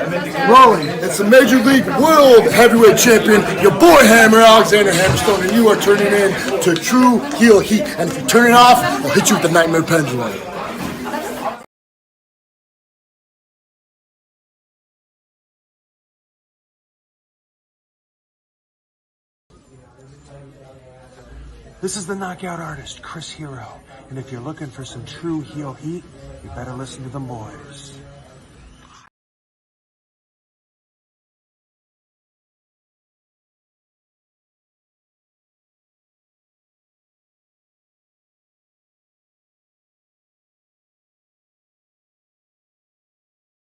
Rolling, it's the Major League World Heavyweight Champion, your boy Hammer, Alexander Hammerstone, and you are turning in to True Heel Heat. And if you turn it off, I'll hit you with the Nightmare Pendulum. This is the knockout artist, Chris Hero, and if you're looking for some true heel heat, you better listen to them boys.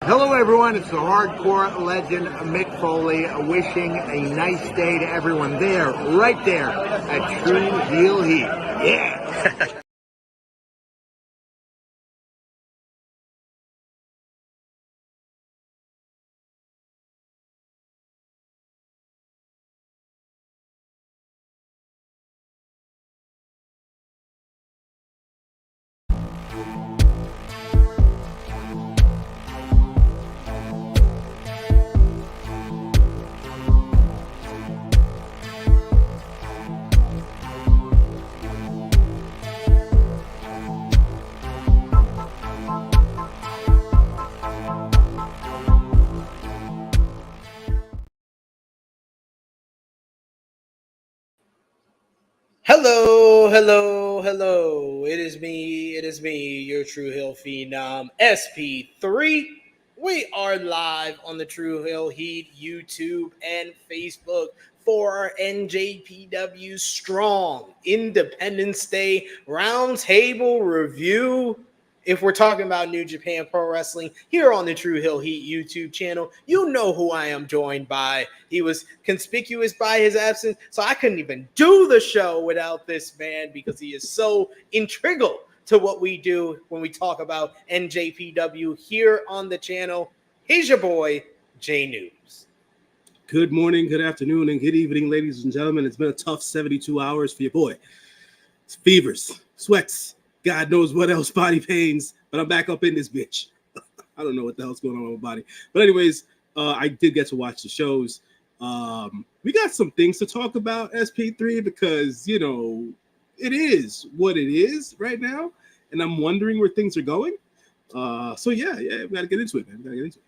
Hello everyone, it's the hardcore legend Mick Foley wishing a nice day to everyone there, right there at True Heel Heat. Yeah! Hello, hello, hello. It is me, your True Hill Phenom, SP3. We are live on the True Hill Heat YouTube and Facebook for our NJPW Strong Independence Day Roundtable Review. If we're talking about New Japan Pro Wrestling here on the True Hill Heat YouTube channel, you know who I am joined by. He was conspicuous by his absence, so I couldn't even do the show without this man because he is so integral to what we do when we talk about NJPW here on the channel. He's your boy, J News. Good morning, good afternoon, and good evening, ladies and gentlemen. It's been a tough 72 hours for your boy. It's fevers, sweats, God knows what else, body pains, but I'm back up in this bitch. I don't know what the hell's going on with my body. But anyways, I did get to watch the shows. We got some things to talk about, SP3, because, you know, it is what it is right now, and I'm wondering where things are going. So yeah, we got to get into it, man. We got to get into it.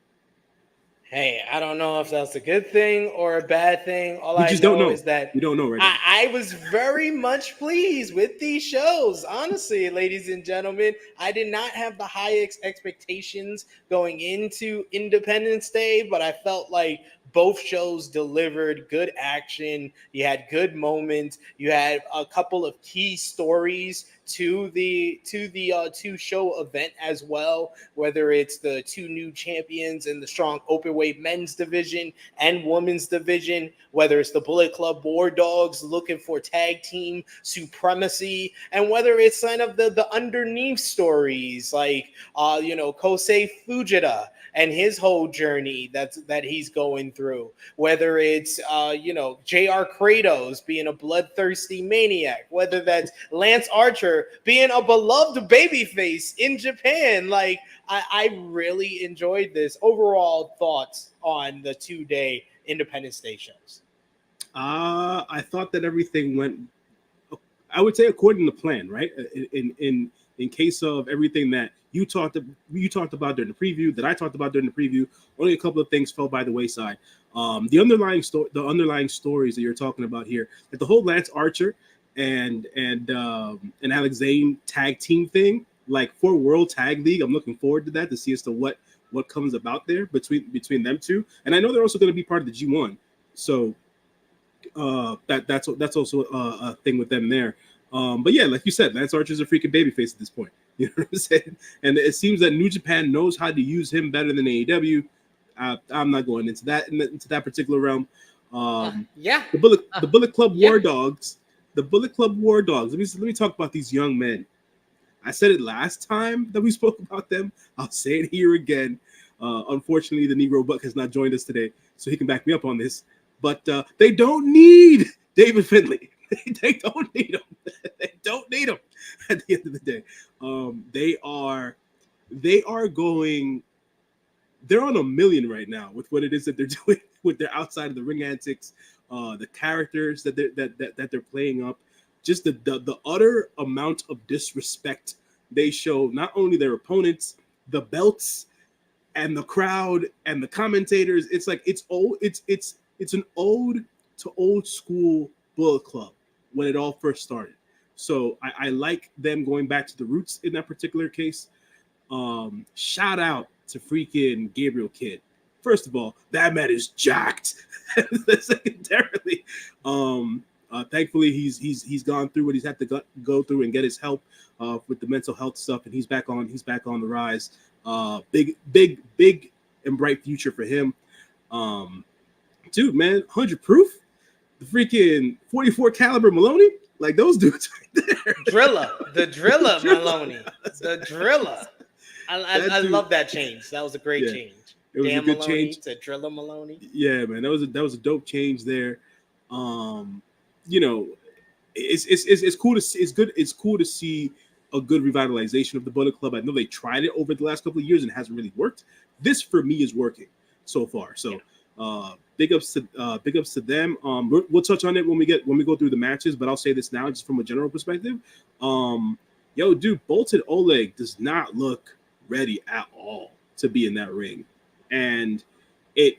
Hey, I don't know if that's a good thing or a bad thing. All We I just know don't know. is that We don't know right now. I was very much pleased with these shows. Honestly, ladies and gentlemen, I did not have the highest expectations going into Independence Day, but I felt like both shows delivered good action. You had good moments. You had a couple of key stories to the two show event as well, whether it's the two new champions in the strong openweight men's division and women's division, whether it's the Bullet Club War Dogs looking for tag team supremacy, and whether it's kind of the underneath stories like Kosei Fujita and his whole journey that he's going through, whether it's JR Kratos being a bloodthirsty maniac, whether that's Lance Archer being a beloved babyface in Japan. Like, I really enjoyed this. Overall thoughts on the 2-day Independence Day shows? I thought that everything went, I would say, according to plan, right? In case of everything that you talked about during the preview, that I talked about during the preview, only a couple of things fell by the wayside. The underlying stories that you're talking about here, like the whole Lance Archer and Alex Zane tag team thing, like for World Tag League, I'm looking forward to that, to see as to what comes about there between them two. And I know they're also going to be part of the G1, so that's also a thing with them there. But yeah, like you said, Lance Archer's a freaking babyface at this point. You know what I'm saying? And it seems that New Japan knows how to use him better than AEW. I'm not going into that particular realm. The Bullet Club War Dogs. The Bullet Club War Dogs. Let me talk about these young men. I said it last time that we spoke about them. I'll say it here again. Unfortunately, the Negro Buck has not joined us today, so he can back me up on this. But they don't need David Finlay. They don't need him. They don't need him at the end of the day. They are going they're on a million right now with what it is that they're doing with their outside of the ring antics, the characters that they're playing up, just the utter amount of disrespect they show not only their opponents, the belts, and the crowd and the commentators. It's like it's an ode to old school Bullet Club when it all first started. So I like them going back to the roots in that particular case. Shout out to freaking Gabriel Kidd. First of all, that man is jacked. Secondarily, thankfully he's gone through what he's had to go through and get his help with the mental health stuff, and he's back on the rise. Big and bright future for him. Dude, man, 100 proof, the freaking 44 caliber Maloney, like those dudes right there. The driller Maloney, the driller. I love that change. That was a great change. It was Dan a good Maloney change to Driller Maloney. Yeah, man, that was a dope change there. You know, it's cool to see. It's cool to see a good revitalization of the Bullet Club. I know they tried it over the last couple of years and it hasn't really worked. This for me is working so far. So big ups to them. We'll touch on it when we go through the matches, but I'll say this now just from a general perspective. Yo, dude, Bolted Oleg does not look ready at all to be in that ring. And it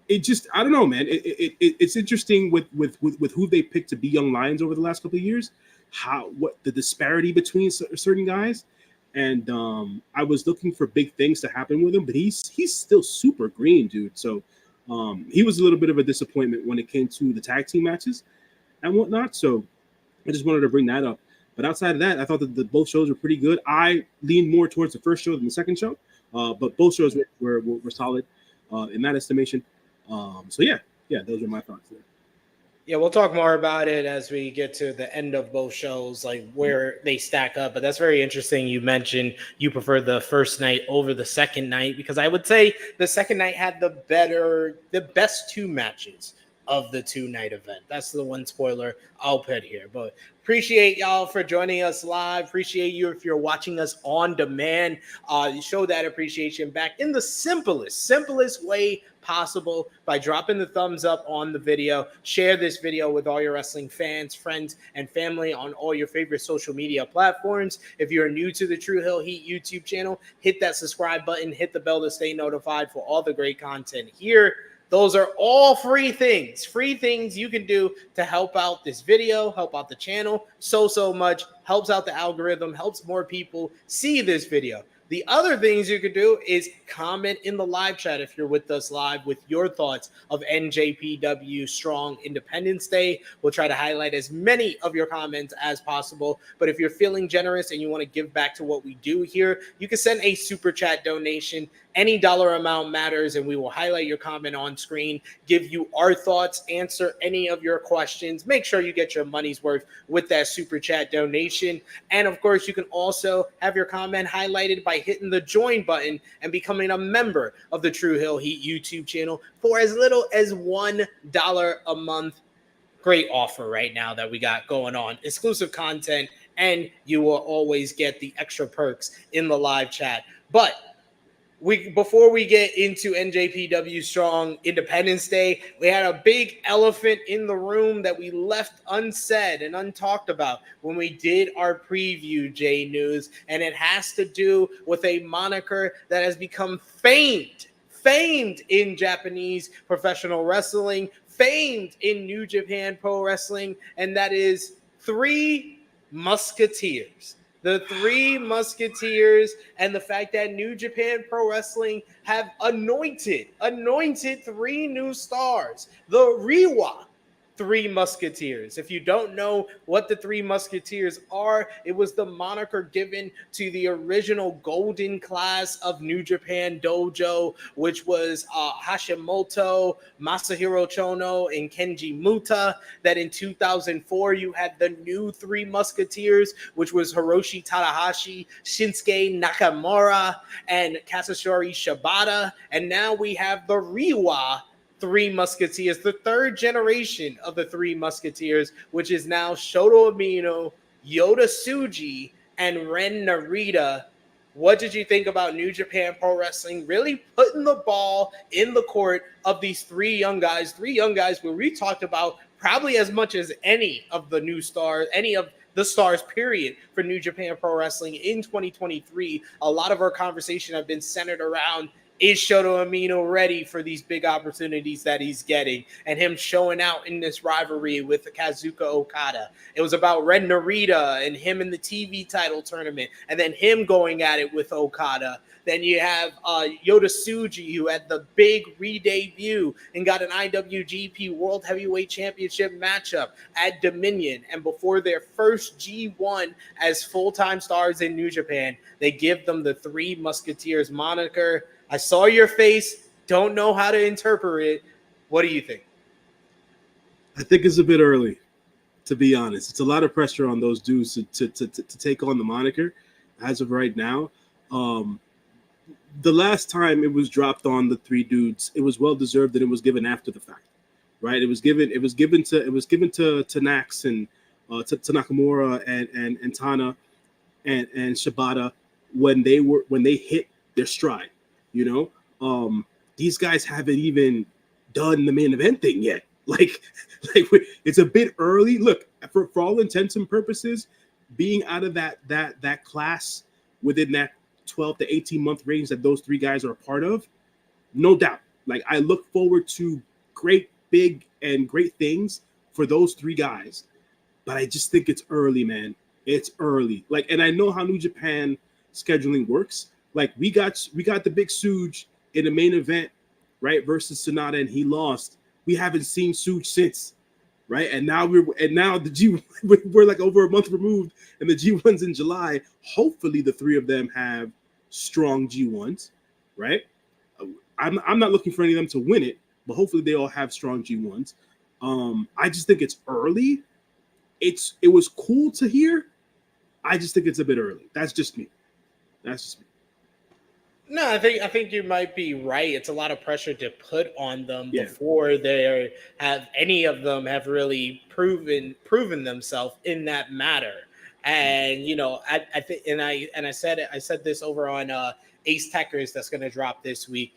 just, I don't know, man. It's interesting with who they picked to be young lions over the last couple of years. What the disparity between certain guys, and I was looking for big things to happen with him, but he's still super green, dude. So he was a little bit of a disappointment when it came to the tag team matches and whatnot. So I just wanted to bring that up. But outside of that, I thought that both shows were pretty good. I leaned more towards the first show than the second show, but both shows were solid in that estimation. So yeah, those are my thoughts there. Yeah, we'll talk more about it as we get to the end of both shows, like where they stack up. But that's very interesting. You mentioned you prefer the first night over the second night, because I would say the second night had the best two matches of the 2-night event. That's the one spoiler I'll put here. But appreciate y'all for joining us live. Appreciate you if you're watching us on demand. Show that appreciation back in the simplest way possible by dropping the thumbs up on the video. Share this video with all your wrestling fans, friends, and family on all your favorite social media platforms. If you're new to the True Hill Heat YouTube channel, hit that subscribe button, hit the bell to stay notified for all the great content here. Those are all free things you can do to help out this video, help out the channel so much, helps out the algorithm, helps more people see this video. The other things you could do is comment in the live chat if you're with us live with your thoughts of NJPW Strong Independence Day. We'll try to highlight as many of your comments as possible. But if you're feeling generous and you want to give back to what we do here, you can send a super chat donation. Any dollar amount matters, and we will highlight your comment on screen, give you our thoughts, answer any of your questions. Make sure you get your money's worth with that super chat donation. And of course, you can also have your comment highlighted by hitting the join button and becoming a member of the True Hill Heat YouTube channel for as little as $1 a month. Great offer right now that we got going on. Exclusive content, and you will always get the extra perks in the live chat. But before we get into NJPW Strong Independence Day, we had a big elephant in the room that we left unsaid and untalked about when we did our preview, J News, and it has to do with a moniker that has become famed in Japanese professional wrestling, famed in New Japan Pro Wrestling, and that is Three Musketeers. The Three Musketeers, and the fact that New Japan Pro Wrestling have anointed 3 new stars. The Reiwa Three Musketeers. If you don't know what the Three Musketeers are, it was the moniker given to the original golden class of New Japan Dojo, which was Hashimoto, Masahiro Chono, and Kenji Muta. That in 2004, you had the new Three Musketeers, which was Hiroshi Tanahashi, Shinsuke Nakamura, and Kazuchika Shibata. And now we have the Reiwa Three Musketeers, the third generation of the Three Musketeers, which is now Shoto Umino, Yota Tsuji, and Ren Narita. what did you think about New Japan Pro Wrestling really putting the ball in the court of these three young guys where we talked about probably as much as any of the new stars, any of the stars, period, for New Japan Pro Wrestling in 2023. A lot of our conversation have been centered around, is Shota Umino ready for these big opportunities that he's getting, and him showing out in this rivalry with Kazuka Okada. It was about Ren Narita and him in the TV title tournament, and then him going at it with Okada. Then you have Yota Tsuji, who had the big re-debut and got an IWGP World Heavyweight Championship matchup at Dominion. And before their first G1 as full-time stars in New Japan, they give them the Three Musketeers moniker. I saw your face. Don't know how to interpret it. What do you think? I think it's a bit early, to be honest. It's a lot of pressure on those dudes to take on the moniker as of right now. The last time it was dropped on the three dudes, it was well deserved, and it was given after the fact, right? It was given to Nax and to Nakamura and Tana and Shibata when they hit their stride. You know, these guys haven't even done the main event thing yet. Like it's a bit early. Look, for all intents and purposes, being out of that class within that 12 to 18 month range that those three guys are a part of, no doubt. Like, I look forward to great things for those three guys, but I just think it's early, man. It's early. Like, and I know how New Japan scheduling works. Like, we got the big Suge in the main event, right, versus Sonata, and he lost. We haven't seen Suge since, right? And now we're like over a month removed, and the G1's in July. Hopefully, the three of them have strong G1s, right? I'm not looking for any of them to win it, but hopefully they all have strong G1s. I just think it's early. It was cool to hear. I just think it's a bit early. That's just me. No, I think you might be right. It's a lot of pressure to put on them before they have any of them have really proven themselves in that matter. And I think, and I said this over on Ace Techers that's going to drop this week.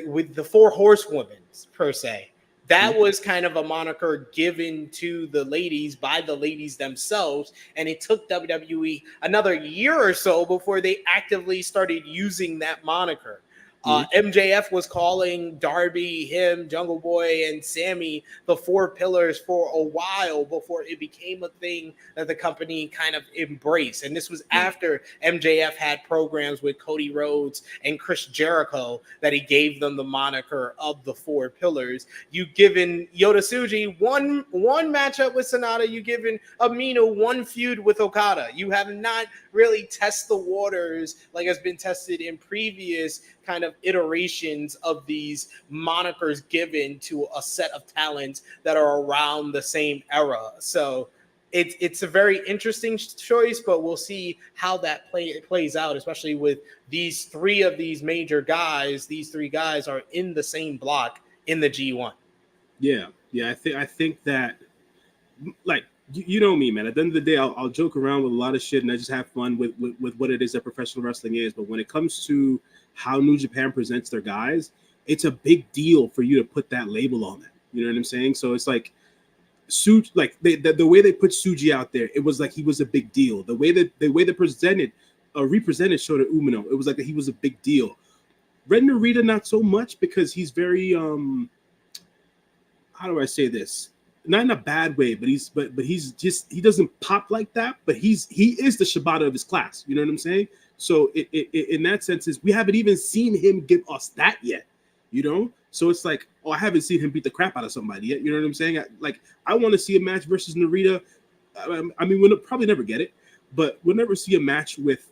With the Four Horsewomen per se, that was kind of a moniker given to the ladies by the ladies themselves, and it took WWE another year or so before they actively started using that moniker. MJF was calling Darby, him, Jungle Boy, and Sammy the Four Pillars for a while before it became a thing that the company kind of embraced. And this was after MJF had programs with Cody Rhodes and Chris Jericho that he gave them the moniker of the Four Pillars. You've given Yota Tsuji one matchup with Sonata. You've given Umino one feud with Okada. You have not really tested the waters like has been tested in previous kind of iterations of these monikers given to a set of talents that are around the same era. So it's a very interesting choice, but we'll see how that plays out, especially with these three of these major guys. These three guys are in the same block in the G1. Yeah. I think that, like, you know me, man. At the end of the day, I'll joke around with a lot of shit, and I just have fun with what it is that professional wrestling is. But when it comes to how New Japan presents their guys, it's a big deal for you to put that label on them. You know what I'm saying? So it's like Suji, like the way they put Suji out there, it was like he was a big deal. The way they represented Shota Umino, it was like he was a big deal. Ren Narita, not so much, because he's very how do I say this? Not in a bad way, but he's just, he doesn't pop like that, but he is the Shibata of his class. You know what I'm saying? So in that sense, we haven't even seen him give us that yet, you know? So it's like, I haven't seen him beat the crap out of somebody yet. You know what I'm saying? I want to see a match versus Narita. I mean, we'll probably never get it, but we'll never see a match with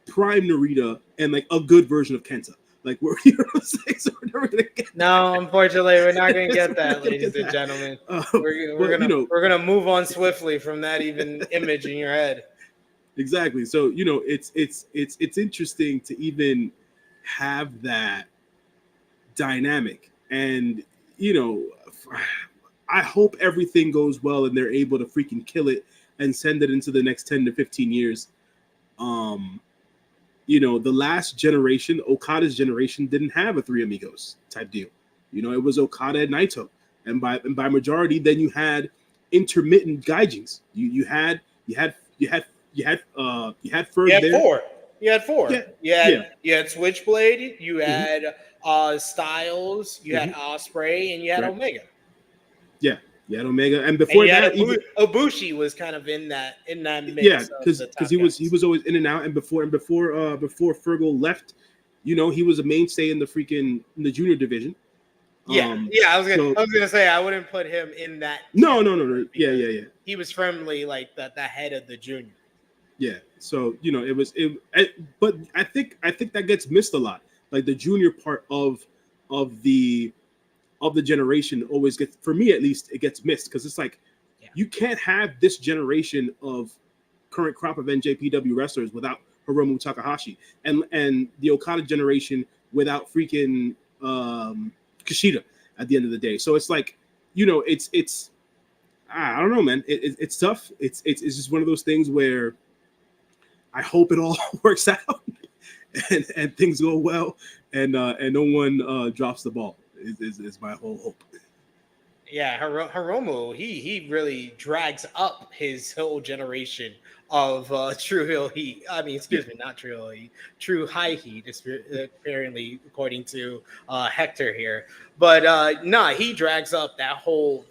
prime Narita and like a good version of Kenta. Like, you know what I'm saying? So we're never gonna get No, unfortunately, we're not going to get that, ladies and gentlemen. We're gonna move on swiftly from that even image in your head. Exactly. So it's interesting to even have that dynamic, and I hope everything goes well and they're able to freaking kill it and send it into the next 10 to 15 years. the last generation, Okada's generation, didn't have a Three Amigos type deal. It was Okada and Naito, and by majority, then you had intermittent gaijins. You had Ferg there. Four. You had four. Yeah. You had Switchblade. You had Styles. You had Osprey, and you had Omega. Yeah, you had Omega, and before that, Ibushi was kind of in that mix. Yeah, because he was always in and out, and before Fergal left, he was a mainstay in the junior division. I was gonna say I wouldn't put him in that. No. Yeah. He was firmly like the head of the junior. Yeah, so but I think that gets missed a lot. Like the junior part of the generation always gets, for me at least, it gets missed because it's like you can't have this generation of current crop of NJPW wrestlers without Hiromu Takahashi and the Okada generation without freaking Kushida at the end of the day. So it's like, it's I don't know, man. It's tough. It's just one of those things where I hope it all works out and things go well and no one drops the ball is my whole hope. Yeah, Hiromu, he really drags up his whole generation of True Heel Heat. I mean, excuse me, not True Heel Heat, True High Heat, apparently, according to Hector here. But he drags up that whole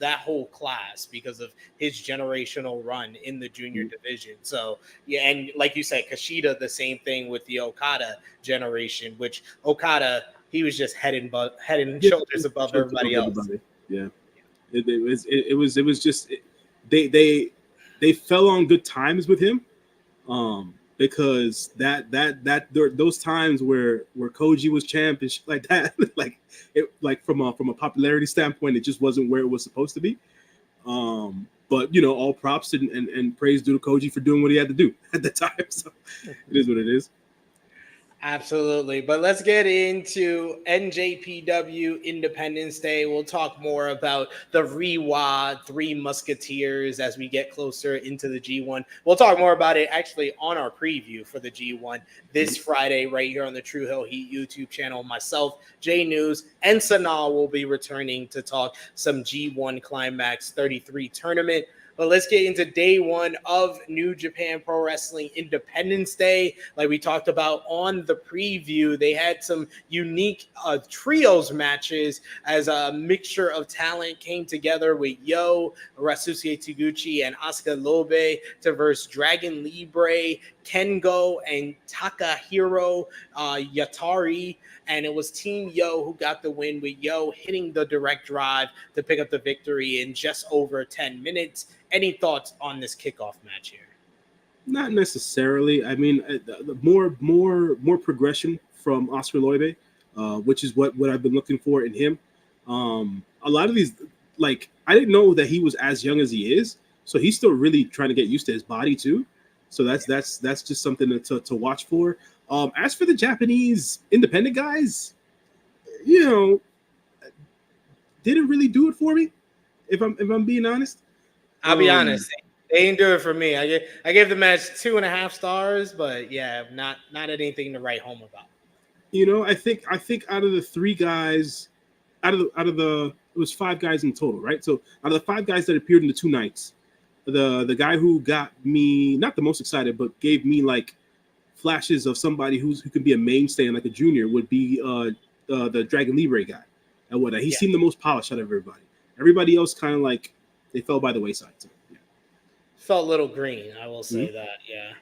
class because of his generational run in the junior division. So yeah, and like you said, Kushida, the same thing with the Okada generation, which Okada, he was just head and shoulders above everybody else. Yeah. It was just they fell on good times with him, because those times where Koji was champ and shit like that, like from a popularity standpoint, it just wasn't where it was supposed to be. But all props and praise due to Koji for doing what he had to do at the time. So it is what it is. Absolutely. But let's get into NJPW Independence Day. We'll talk more about the Rewa Three Musketeers as we get closer into the G1. We'll talk more about it actually on our preview for the G1 this Friday right here on the True Hill Heat YouTube channel. Myself, Jay News, and Sanal will be returning to talk some G1 Climax 33 tournament. But let's get into day one of New Japan Pro Wrestling Independence Day. Like we talked about on the preview, they had some unique trios matches as a mixture of talent came together with Yo, Rasuke Taguchi, and Asuka Lobe to verse Dragon Libre, Kengo, and Takahiro Yatari. And it was Team Yo who got the win, with Yo hitting the direct drive to pick up the victory in just over 10 minutes. Any thoughts on this kickoff match here? Not necessarily. I mean, more progression from Oscar Loibe, which is what I've been looking for in him. A lot of these, like, I didn't know that he was as young as he is, so he's still really trying to get used to his body too. So that's just something to watch for. As for the Japanese independent guys, didn't really do it for me. If I'm being honest, I'll be honest. They didn't do it for me. I gave the match 2.5 stars, but yeah, not anything to write home about. I think out of the 3 guys, out of the it was 5 guys in total, right? So out of the 5 guys that appeared in the 2 nights, the guy who got me not the most excited, but gave me like flashes of somebody who can be a mainstay and like a junior would be the Dragon Libre guy. And whatnot. He seemed the most polished out of everybody. Everybody else kind of like they fell by the wayside. So, yeah. Felt a little green, I will say that. Yeah.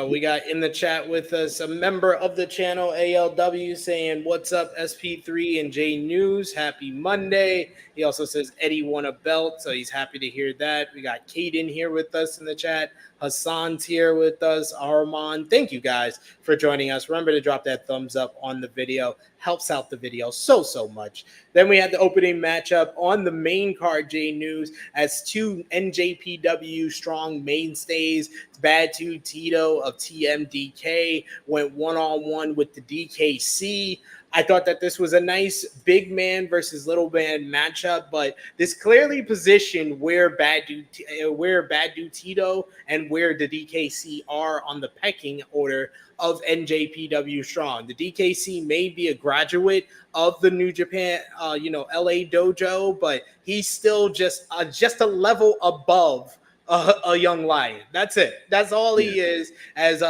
We got in the chat with us a member of the channel, ALW, saying, "What's up, SP3 and J News? Happy Monday." He also says Eddie won a belt, so he's happy to hear that. We got Kaden here with us in the chat. Hassan's here with us. Armand, thank you guys for joining us. Remember to drop that thumbs up on the video. Helps out the video so much. Then we had the opening matchup on the main card, J News, as 2 NJPW Strong strong mainstays. Bad Dude Tito of TMDK went one-on-one with the DKC. I thought that this was a nice big man versus little man matchup, but this clearly positioned where Bad Dude Tito and where the DKC are on the pecking order of NJPW Strong. The DKC may be a graduate of the New Japan, LA dojo, but he's still just a level above a young lion. That's it. That's all he is. As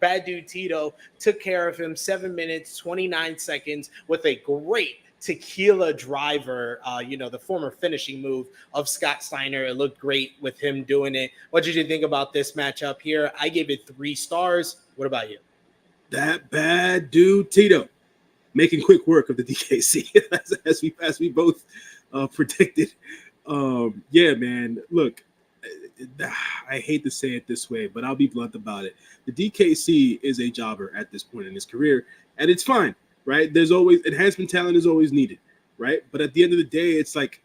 Bad Dude Tito took care of him 7 minutes, 29 seconds with a great tequila driver, the former finishing move of Scott Steiner. It looked great with him doing it. What did you think about this matchup here? I gave it 3 stars. What about you? That Bad Dude Tito making quick work of the DKC as we both predicted. Yeah, man. Look, I hate to say it this way, but I'll be blunt about it. The DKC is a jobber at this point in his career, and it's fine, right? There's always enhancement talent is always needed, right? But at the end of the day, it's like,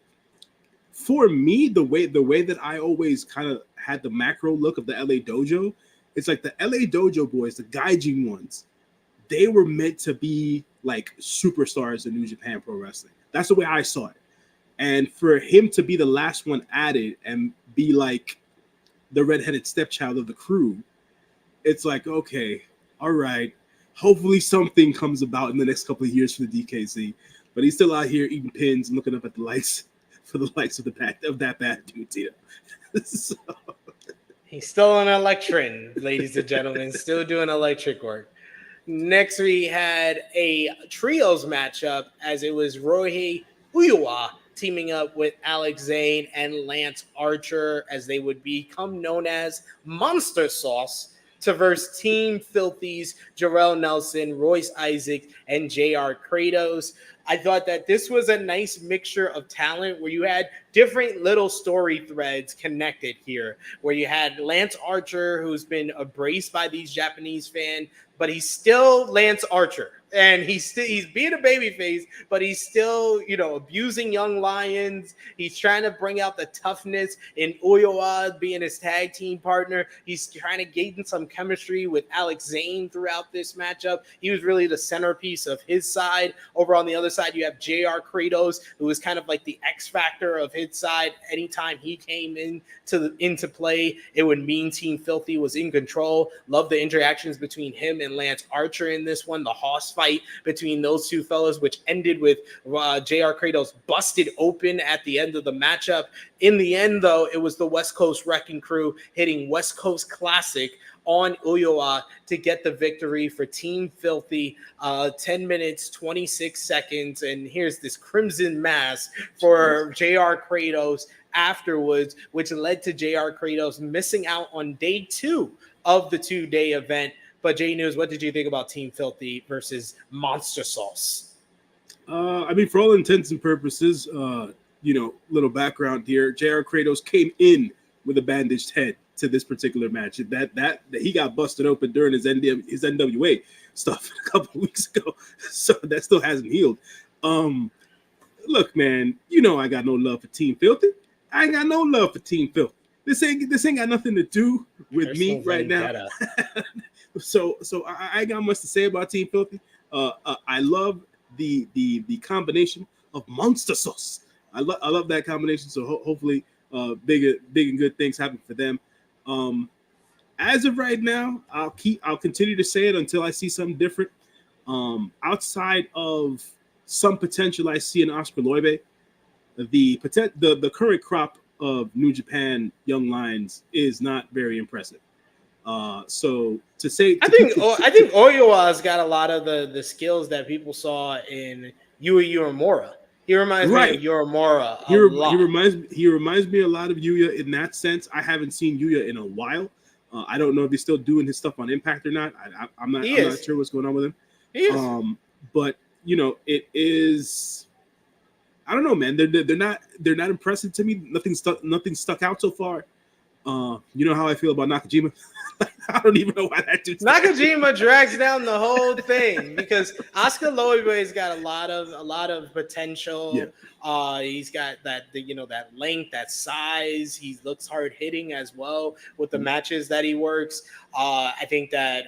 for me, the way that I always kind of had the macro look of the LA dojo, it's like the LA dojo boys, the Gaijin ones, they were meant to be like superstars in New Japan Pro Wrestling. That's the way I saw it. And for him to be the last one added and be like the redheaded stepchild of the crew, it's like, okay, all right. Hopefully something comes about in the next couple of years for the DKC. But he's still out here eating pins and looking up at the lights for the likes of that Bad Dude Tito. So. He's still an electron, ladies and gentlemen, still doing electric work. Next, we had a trios matchup as it was Rohei Uiwa teaming up with Alex Zane and Lance Archer as they would become known as Monster Sauce to verse Team Filthy's Jarrell Nelson, Royce Isaac, and JR Kratos. I thought that this was a nice mixture of talent where you had different little story threads connected here, where you had Lance Archer, who's been embraced by these Japanese fans, but he's still Lance Archer. And he's being a babyface, but he's still, abusing young lions. He's trying to bring out the toughness in Uiwa being his tag team partner. He's trying to gain some chemistry with Alex Zane throughout this matchup. He was really the centerpiece of his side. Over on the other side, you have JR Kratos, who was kind of like the X factor of his side. Anytime he came into play, it would mean Team Filthy was in control. Love the interactions between him and Lance Archer in this one. The Hoss fight between those two fellas, which ended with JR Kratos busted open at the end of the matchup. In the end, though, it was the West Coast Wrecking Crew hitting West Coast Classic on Uiwa to get the victory for Team Filthy. 10 minutes, 26 seconds. And here's this crimson mass for JR Kratos afterwards, which led to JR Kratos missing out on day 2 of the 2-day event. But J News, what did you think about Team Filthy versus Monster Sauce? For all intents and purposes, little background here. JR Kratos came in with a bandaged head to this particular match. That he got busted open during his NWA stuff a couple of weeks ago, so that still hasn't healed. Look, man, I got no love for Team Filthy. I ain't got no love for Team Filthy. This ain't got nothing to do with me right now. So I ain't got much to say about Team Filthy. I love the combination of Monster Sauce. I love that combination. So hopefully, big and good things happen for them. As of right now, I'll continue to say it until I see something different. Outside of some potential I see in Oscar Loibe, the current crop of New Japan young lions is not very impressive. So to say, I think Oiwa's got a lot of the skills that people saw in Yui Uemura. He reminds me of Uemura a lot. He reminds me a lot of Yuya in that sense. I haven't seen Yuya in a while. I don't know if he's still doing his stuff on Impact or not. I'm not sure what's going on with him. He is. But it is. I don't know, man. They're not impressive to me. Nothing stuck out so far. You know how I feel about Nakajima? I don't even know why that dude's Nakajima drags down the whole thing because Oscar Loibo's got a lot of potential. Yeah. He's got that length, that size. He looks hard hitting as well with the matches that he works. I think that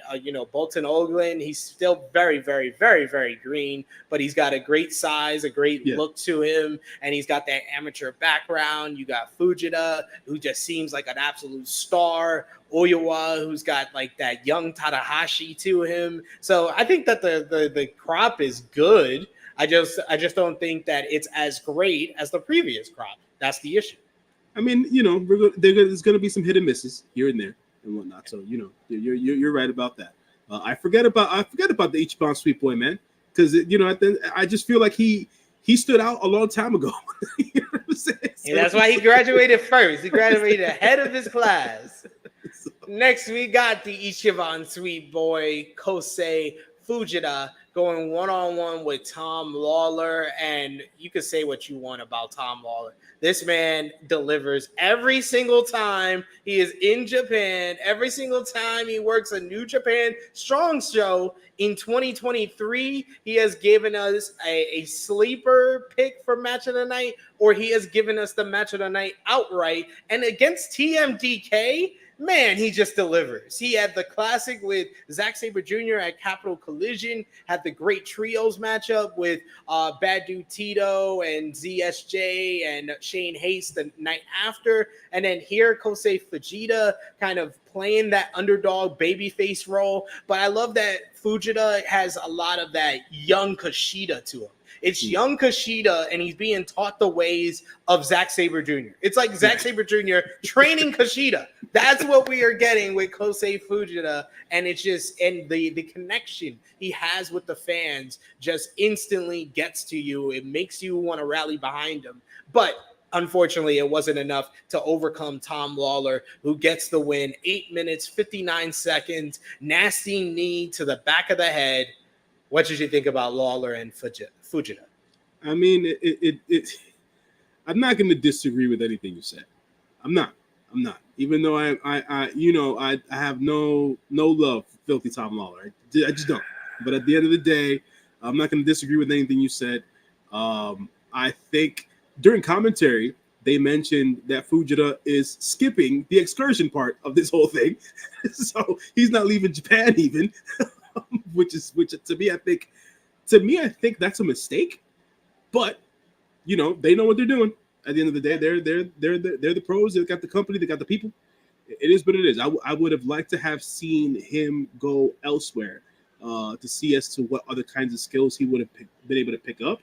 Bolton Oglin, he's still very, very, very, very green, but he's got a great size, a great look to him, and he's got that amateur background. You got Fujita, who just seems like an absolute star. Oyawa, who's got like that young Tanahashi to him. So I think that the crop is good. I just don't think that it's as great as the previous crop. That's the issue. I mean, there's going to be some hit and misses here and there and whatnot. So you're right about that. I forget about the Ichiban Sweet Boy, man, because I just feel like he stood out a long time ago. You know what I'm saying? And that's why he graduated first. He graduated ahead of his class. Next, we got the Ichiban Sweet Boy, Kosei Fujita, going one-on-one with Tom Lawler. And you can say what you want about Tom Lawler. This man delivers every single time he is in Japan. Every single time he works a New Japan Strong show. In 2023, he has given us a sleeper pick for match of the night, or he has given us the match of the night outright. And against TMDK, man, he just delivers. He had the classic with Zack Sabre Jr. at Capital Collision, had the great trios matchup with Bad Dude Tito and ZSJ and Shane Haste the night after. And then here, Kosei Fujita kind of playing that underdog babyface role. But I love that Fujita has a lot of that young Kushida to him. It's young Kushida, and he's being taught the ways of Zack Sabre Jr. It's like Zack Sabre Jr. training Kushida. That's what we are getting with Kosei Fujita, and it's just the connection he has with the fans just instantly gets to you. It makes you want to rally behind him. But unfortunately, it wasn't enough to overcome Tom Lawler, who gets the win. 8 minutes, 59 seconds, nasty knee to the back of the head. What did you think about Lawler and Fujita? I mean, I'm not going to disagree with anything you said. I'm not. Even though I have no love for filthy Tom Lawler. I just don't. But at the end of the day, I'm not going to disagree with anything you said. I think during commentary, they mentioned that Fujita is skipping the excursion part of this whole thing. So he's not leaving Japan even, which to me, I think that's a mistake. But they know what they're doing. At the end of the day, they're the pros. They got the company. They got the people. It is what it is. I would have liked to have seen him go elsewhere to see as to what other kinds of skills he would have been able to pick up.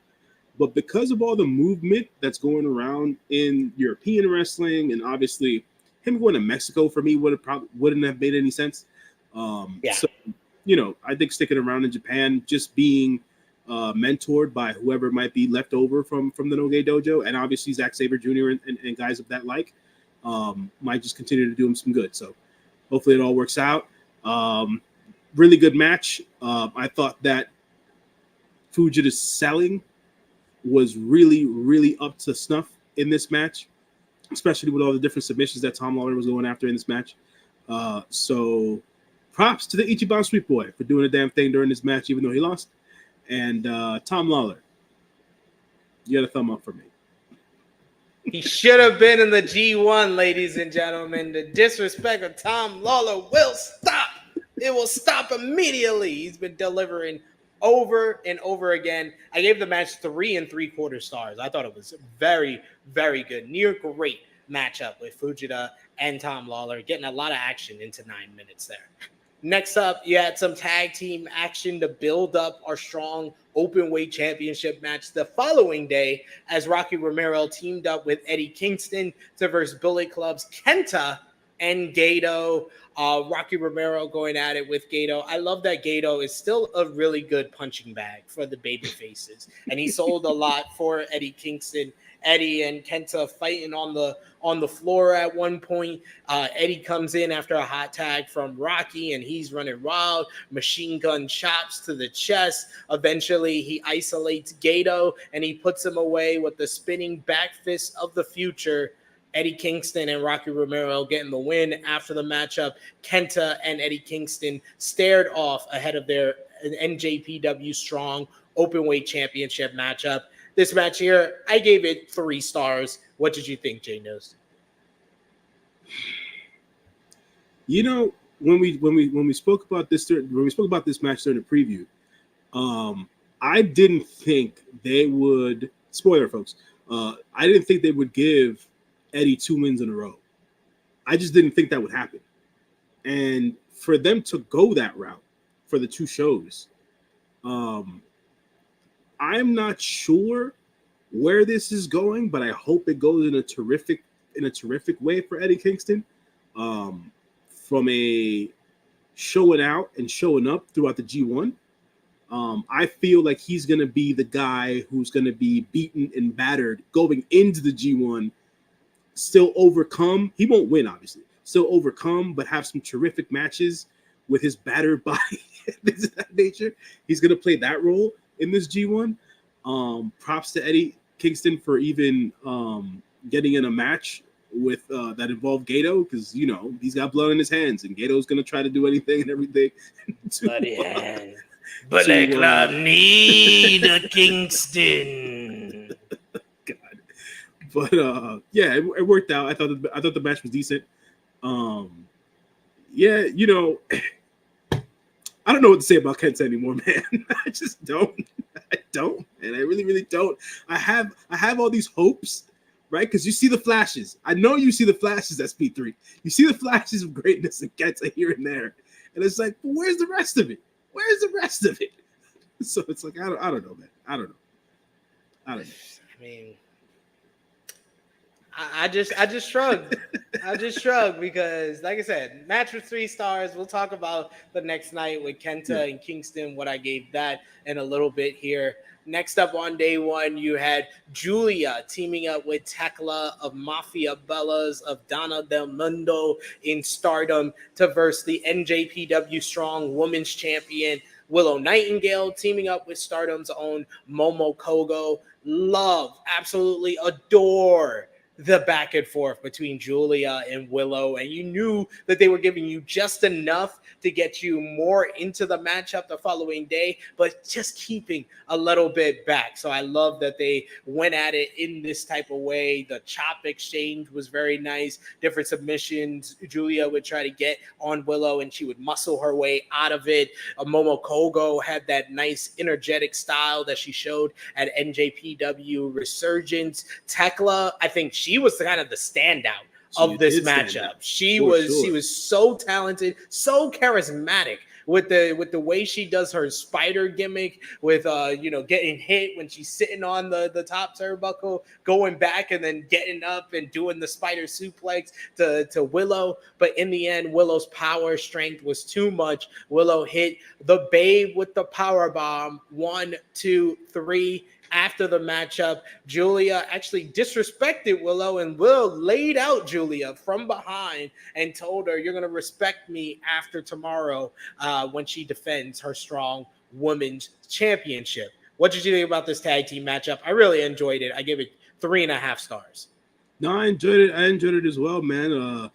But because of all the movement that's going around in European wrestling, and obviously him going to Mexico for me wouldn't have made any sense. So I think sticking around in Japan, just being mentored by whoever might be left over from the Noge Dojo, and obviously Zack Sabre Jr. and guys of that like, might just continue to do him some good. So hopefully it all works out. Really good match. I thought that Fujita's selling was really, really up to snuff in this match, especially with all the different submissions that Tom Lawler was going after in this match. So props to the Ichiban Sweet Boy for doing a damn thing during this match, even though he lost. And Tom Lawler, you got a thumb up for me. He should have been in the G1, ladies and gentlemen. The disrespect of Tom Lawler will stop. It will stop immediately. He's been delivering over and over again. I gave the match 3 3/4 stars. I thought it was very, very good. Near great matchup with Fujita and Tom Lawler, getting a lot of action into 9 minutes there. Next up, you had some tag team action to build up our strong Openweight championship match the following day as Rocky Romero teamed up with Eddie Kingston to verse Bullet Club's KENTA and Gato. Rocky Romero going at it with Gato. I love that Gato is still a really good punching bag for the baby faces, and he sold a lot for Eddie Kingston. Eddie and KENTA fighting on the floor at one point. Eddie comes in after a hot tag from Rocky, and he's running wild. Machine gun chops to the chest. Eventually, he isolates Gato, and he puts him away with the spinning back fist of the future. Eddie Kingston and Rocky Romero getting the win. After the matchup, Kenta and Eddie Kingston stared off ahead of their NJPW Strong Openweight Championship matchup. This match here, I gave it 3 stars. What did you think, Jay Nose? You know, when we spoke about this match during the preview, I didn't think they would. Spoiler, folks. I didn't think they would give Eddie 2 wins in a row. I just didn't think that would happen. And for them to go that route for the 2 shows, I'm not sure where this is going, but I hope it goes in a terrific way for Eddie Kingston. From a showing out and showing up throughout the G1. I feel like he's going to be the guy who's going to be beaten and battered going into the G1, still overcome. He won't win, obviously. Still overcome, but have some terrific matches with his battered body. Things of that nature. He's going to play that role in this G1. Props to Eddie Kingston for even getting in a match with that involved Gato, because you know he's got blood in his hands, and Gato's gonna try to do anything and everything. But I need a Kingston. God, but yeah, it worked out. I thought the match was decent. Yeah, you know, I don't know what to say about Kenta anymore, man. I just don't. I don't, and I really don't. I have all these hopes. Right? Because you see the flashes. I know you see the flashes at Speed 3. You see the flashes of greatness and Kenta here and there. And it's like, well, where's the rest of it? Where's the rest of it? So it's like, I don't know, man. I don't know. I mean, I just shrugged. I just shrugged because, like I said, match with 3 stars. We'll talk about the next night with Kenta and Kingston, what I gave that in a little bit here. Next up on day 1, you had Giulia teaming up with Tekla of Mafia Bellas of Donna Del Mundo in Stardom to verse the NJPW Strong Women's Champion Willow Nightingale, teaming up with Stardom's own Momo Kogo. Love, absolutely adore the back and forth between Giulia and Willow, and you knew that they were giving you just enough to get you more into the matchup the following day, but just keeping a little bit back. So I love that they went at it in this type of way. The chop exchange was very nice. Different submissions. Giulia would try to get on Willow, and she would muscle her way out of it. Momo Kogo had that nice energetic style that she showed at NJPW Resurgence. Tekla, I think she was kind of the standout of this matchup. She was so talented, so charismatic with the way she does her spider gimmick, with getting hit when she's sitting on the top turnbuckle, going back and then getting up and doing the spider suplex to Willow. But in the end, Willow's power strength was too much. Willow hit the Babe with the power bomb. 1, 2, 3. After the matchup, Giulia actually disrespected Willow, and Willow laid out Giulia from behind and told her, "You're going to respect me after tomorrow," when she defends her Strong Women's Championship. What did you think about this tag team matchup? I really enjoyed it. I give it 3.5 stars. No, I enjoyed it. I enjoyed it as well, man.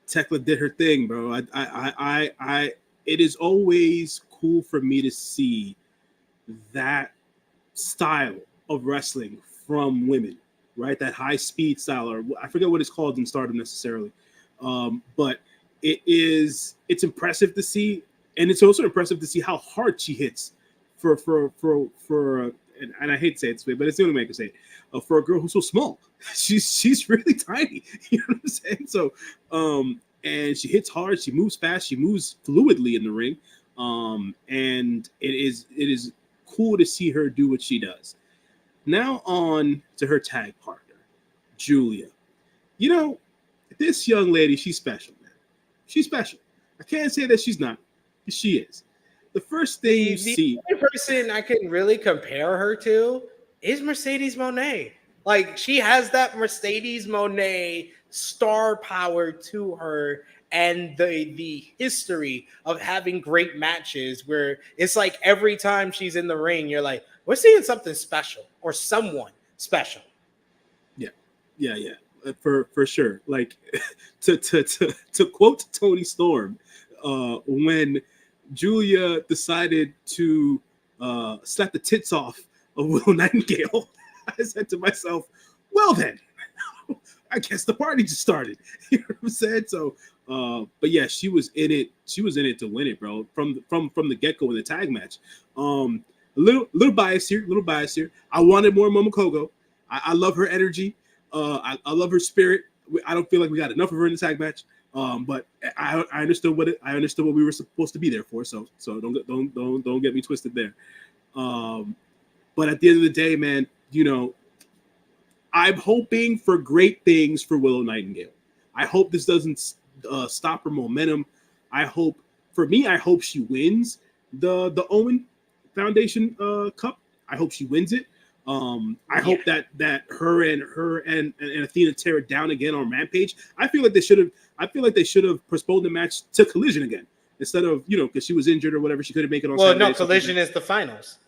Tekla did her thing, bro. It is always cool for me to see that style of wrestling from women, right? That high speed style, or I forget what it's called in Stardom necessarily, but it's impressive to see, and it's also impressive to see how hard she hits for and I hate to say it this way, but it's the only way I can say it. For a girl who's so small, she's really tiny. You know what I'm saying? So, and she hits hard, she moves fast, she moves fluidly in the ring, and it is cool to see her do what she does. Now on to her tag partner, Giulia. You know, this young lady, she's special, man. She's special. I can't say that she's not. She is. The first thing you see. The only person I can really compare her to is Mercedes Moné. Like, she has that Mercedes Moné star power to her, and the history of having great matches where it's like every time she's in the ring, you're like, we're seeing something special or someone special. Yeah. for sure. Like to quote Tony Storm, when Giulia decided to slap the tits off of Willow Nightingale, I said to myself, well then, I guess the party just started. You know what I'm saying? So, but yeah, she was in it. She was in it to win it, bro. From the get-go in the tag match. A little bias here. I wanted more Momokogo. I love her energy. I love her spirit. I don't feel like we got enough of her in the tag match. But I understood what we were supposed to be there for. So don't get me twisted there. But at the end of the day, man, you know, I'm hoping for great things for Willow Nightingale. I hope this doesn't stop her momentum. I hope she wins the Owen Foundation Cup. I hope she wins it. I hope that her and Athena tear it down again on Rampage. I feel like they should have postponed the match to Collision again instead of, you know, because she was injured or whatever. She couldn't make it on. Well, Saturday, no, Collision is the finals.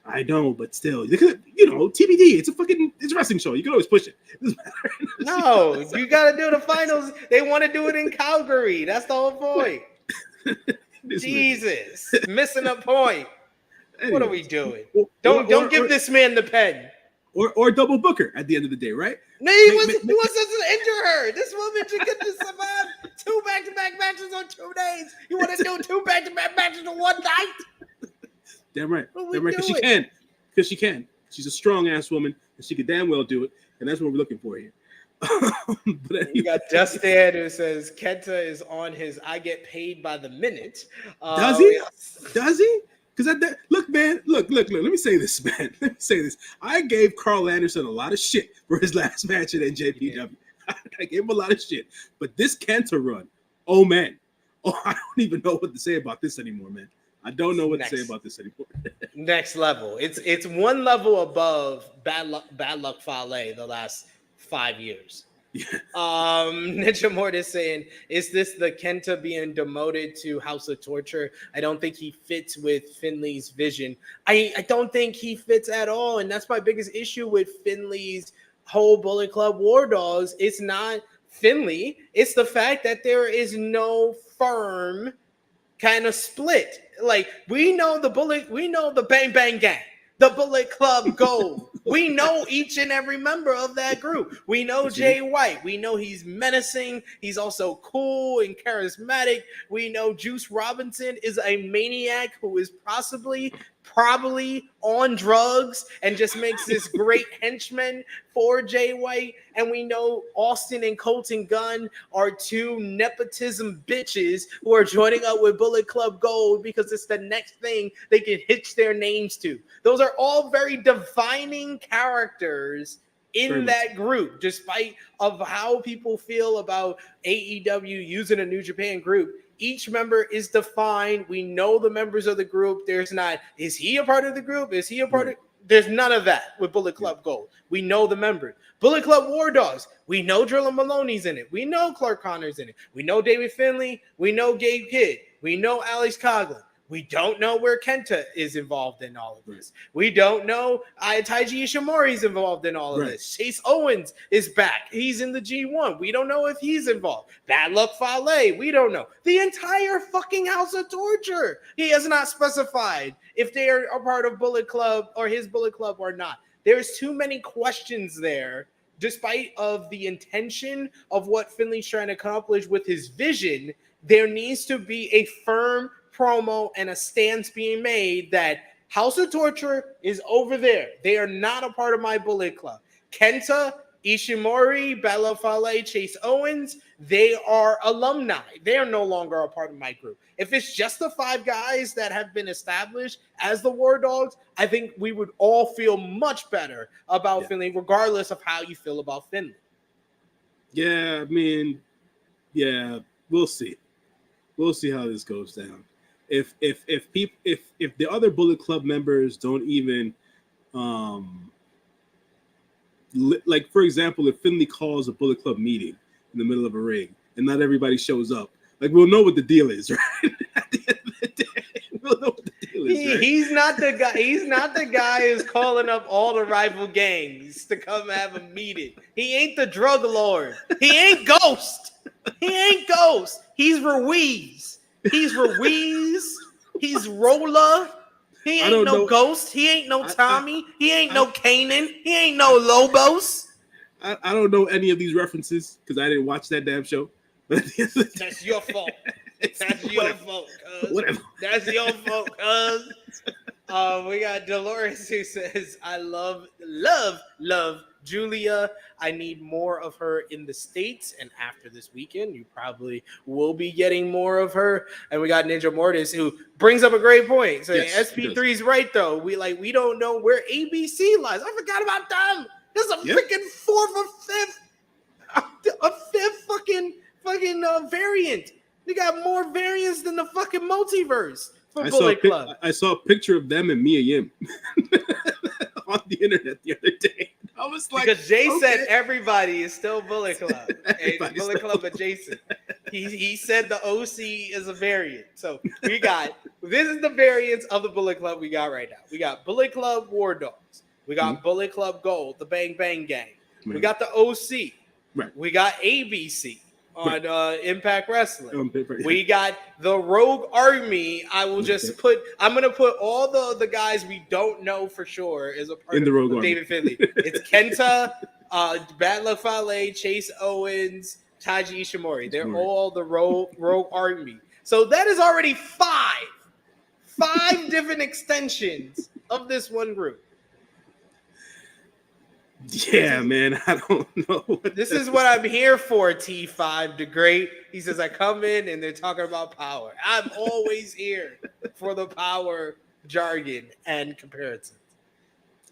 I know, but still, they could, you know, TBD. It's a wrestling show. You can always push it. It doesn't matter. No, you got to do the finals. They want to do it in Calgary. That's the whole point. Jesus, missing a point. Anyway, what are we doing? Don't give this man the pen. Or double booker at the end of the day, right? No, he wasn't to injure her. This woman should get to survive 2 back-to-back matches on 2 days. You want to do 2 back-to-back matches in one night? Damn right. Because she can. She's a strong ass woman, and she could damn well do it. And that's what we're looking for here. But anyway. You got Dustin who says Kenta is on his I get paid by the minute. Does he? Does he? Because look, man, look. Let me say this, man. Let me say this. I gave Carl Anderson a lot of shit for his last match at NJPW. Yeah. I gave him a lot of shit. But this Kenta run, oh man. Oh, I don't even know what to say about this anymore, man. I don't know what to say about this anymore. Next level. It's one level above Bad Luck Fale the last 5 years. Yeah. Ninja Mortis saying, is this the Kenta being demoted to House of Torture? I don't think he fits with Finley's vision. I don't think he fits at all. And that's my biggest issue with Finley's whole Bullet Club War Dogs. It's not Finley. It's the fact that there is no firm kind of split. Like, we know the Bang Bang Gang, the Bullet Club Gold. We know each and every member of that group. We know Jay White. We know he's menacing. He's also cool and charismatic. We know Juice Robinson is a maniac who is probably on drugs and just makes this great henchman for Jay White. And we know Austin and Colton Gunn are 2 nepotism bitches who are joining up with Bullet Club Gold because it's the next thing they can hitch their names to. Those are all very defining characters in that group, despite of how people feel about AEW using a New Japan group. Each member is defined. We know the members of the group. There's not, is he a part of the group? Is he a part of? There's none of that with Bullet Club Gold. We know the members. Bullet Club War Dogs. We know Drilla Maloney's in it. We know Clark Connor's in it. We know David Finley. We know Gabe Kidd. We know Alex Coughlin. We don't know where Kenta is involved in all of this. We don't know Taiji Ishimori's involved in all of this. Chase Owens is back. He's in the G1. We don't know if he's involved. Bad Luck Fale. We don't know. The entire fucking House of Torture. He has not specified if they are a part of Bullet Club or his Bullet Club or not. There's too many questions there, despite of the intention of what Finley's trying to accomplish with his vision. There needs to be a firm promo and a stance being made that House of Torture is over there. They are not a part of my Bullet Club. Kenta, Ishimori, Bella Fale, Chase Owens, they are alumni. They are no longer a part of my group. If it's just the 5 guys that have been established as the War Dogs, I think we would all feel much better about Finley, regardless of how you feel about Finley. Yeah, I mean, yeah, we'll see. We'll see how this goes down. If the other Bullet Club members don't even like, for example, if Finley calls a Bullet Club meeting in the middle of a ring and not everybody shows up, like, we'll know what the deal is, right? At the end of the day, we'll know what the deal ridiculous. Right? He's not the guy. He's not the guy who's calling up all the rival gangs to come have a meeting. He ain't the drug lord. He ain't Ghost. He ain't Ghost. He's Ruiz. He's Ruiz. He's Rolla. He ain't no Ghost. He ain't no Tommy. He ain't no Kanan. He ain't no Lobos. I don't know any of these references because I didn't watch that damn show. But that's your fault. That's your fault, cuz. Whatever. That's your fault, cuz. We got Dolores who says, I love Giulia. I need more of her in the States. And after this weekend, you probably will be getting more of her. And we got Ninja Mortis who brings up a great point. So yes, SP3 is right, though. We don't know where ABC lies. I forgot about them. There's a freaking fourth or fifth, a fifth fucking variant. We got more variants than the fucking multiverse for Bullet Club. I saw a picture of them and Mia Yim on the internet the other day. I was like, because Jay said everybody is still Bullet Club. And Bullet Club adjacent. He said the OC is a variant. So this is the variants of the Bullet Club we got right now. We got Bullet Club War Dogs. We got Bullet Club Gold, the Bang Bang Gang. We got the OC. Right. We got ABC on Impact Wrestling. We got the Rogue Army. I'm going to put all the guys we don't know for sure as a part in the Rogue Army. David Finley. It's Kenta, Bad Luck Fale, Chase Owens, Taiji Ishimori. They're all the Rogue Army. So that is already five different extensions of this one group. Yeah, man, I don't know. This is what I'm here for, T5 the Great. He says, I come in and they're talking about power. I'm always here for the power jargon and comparisons.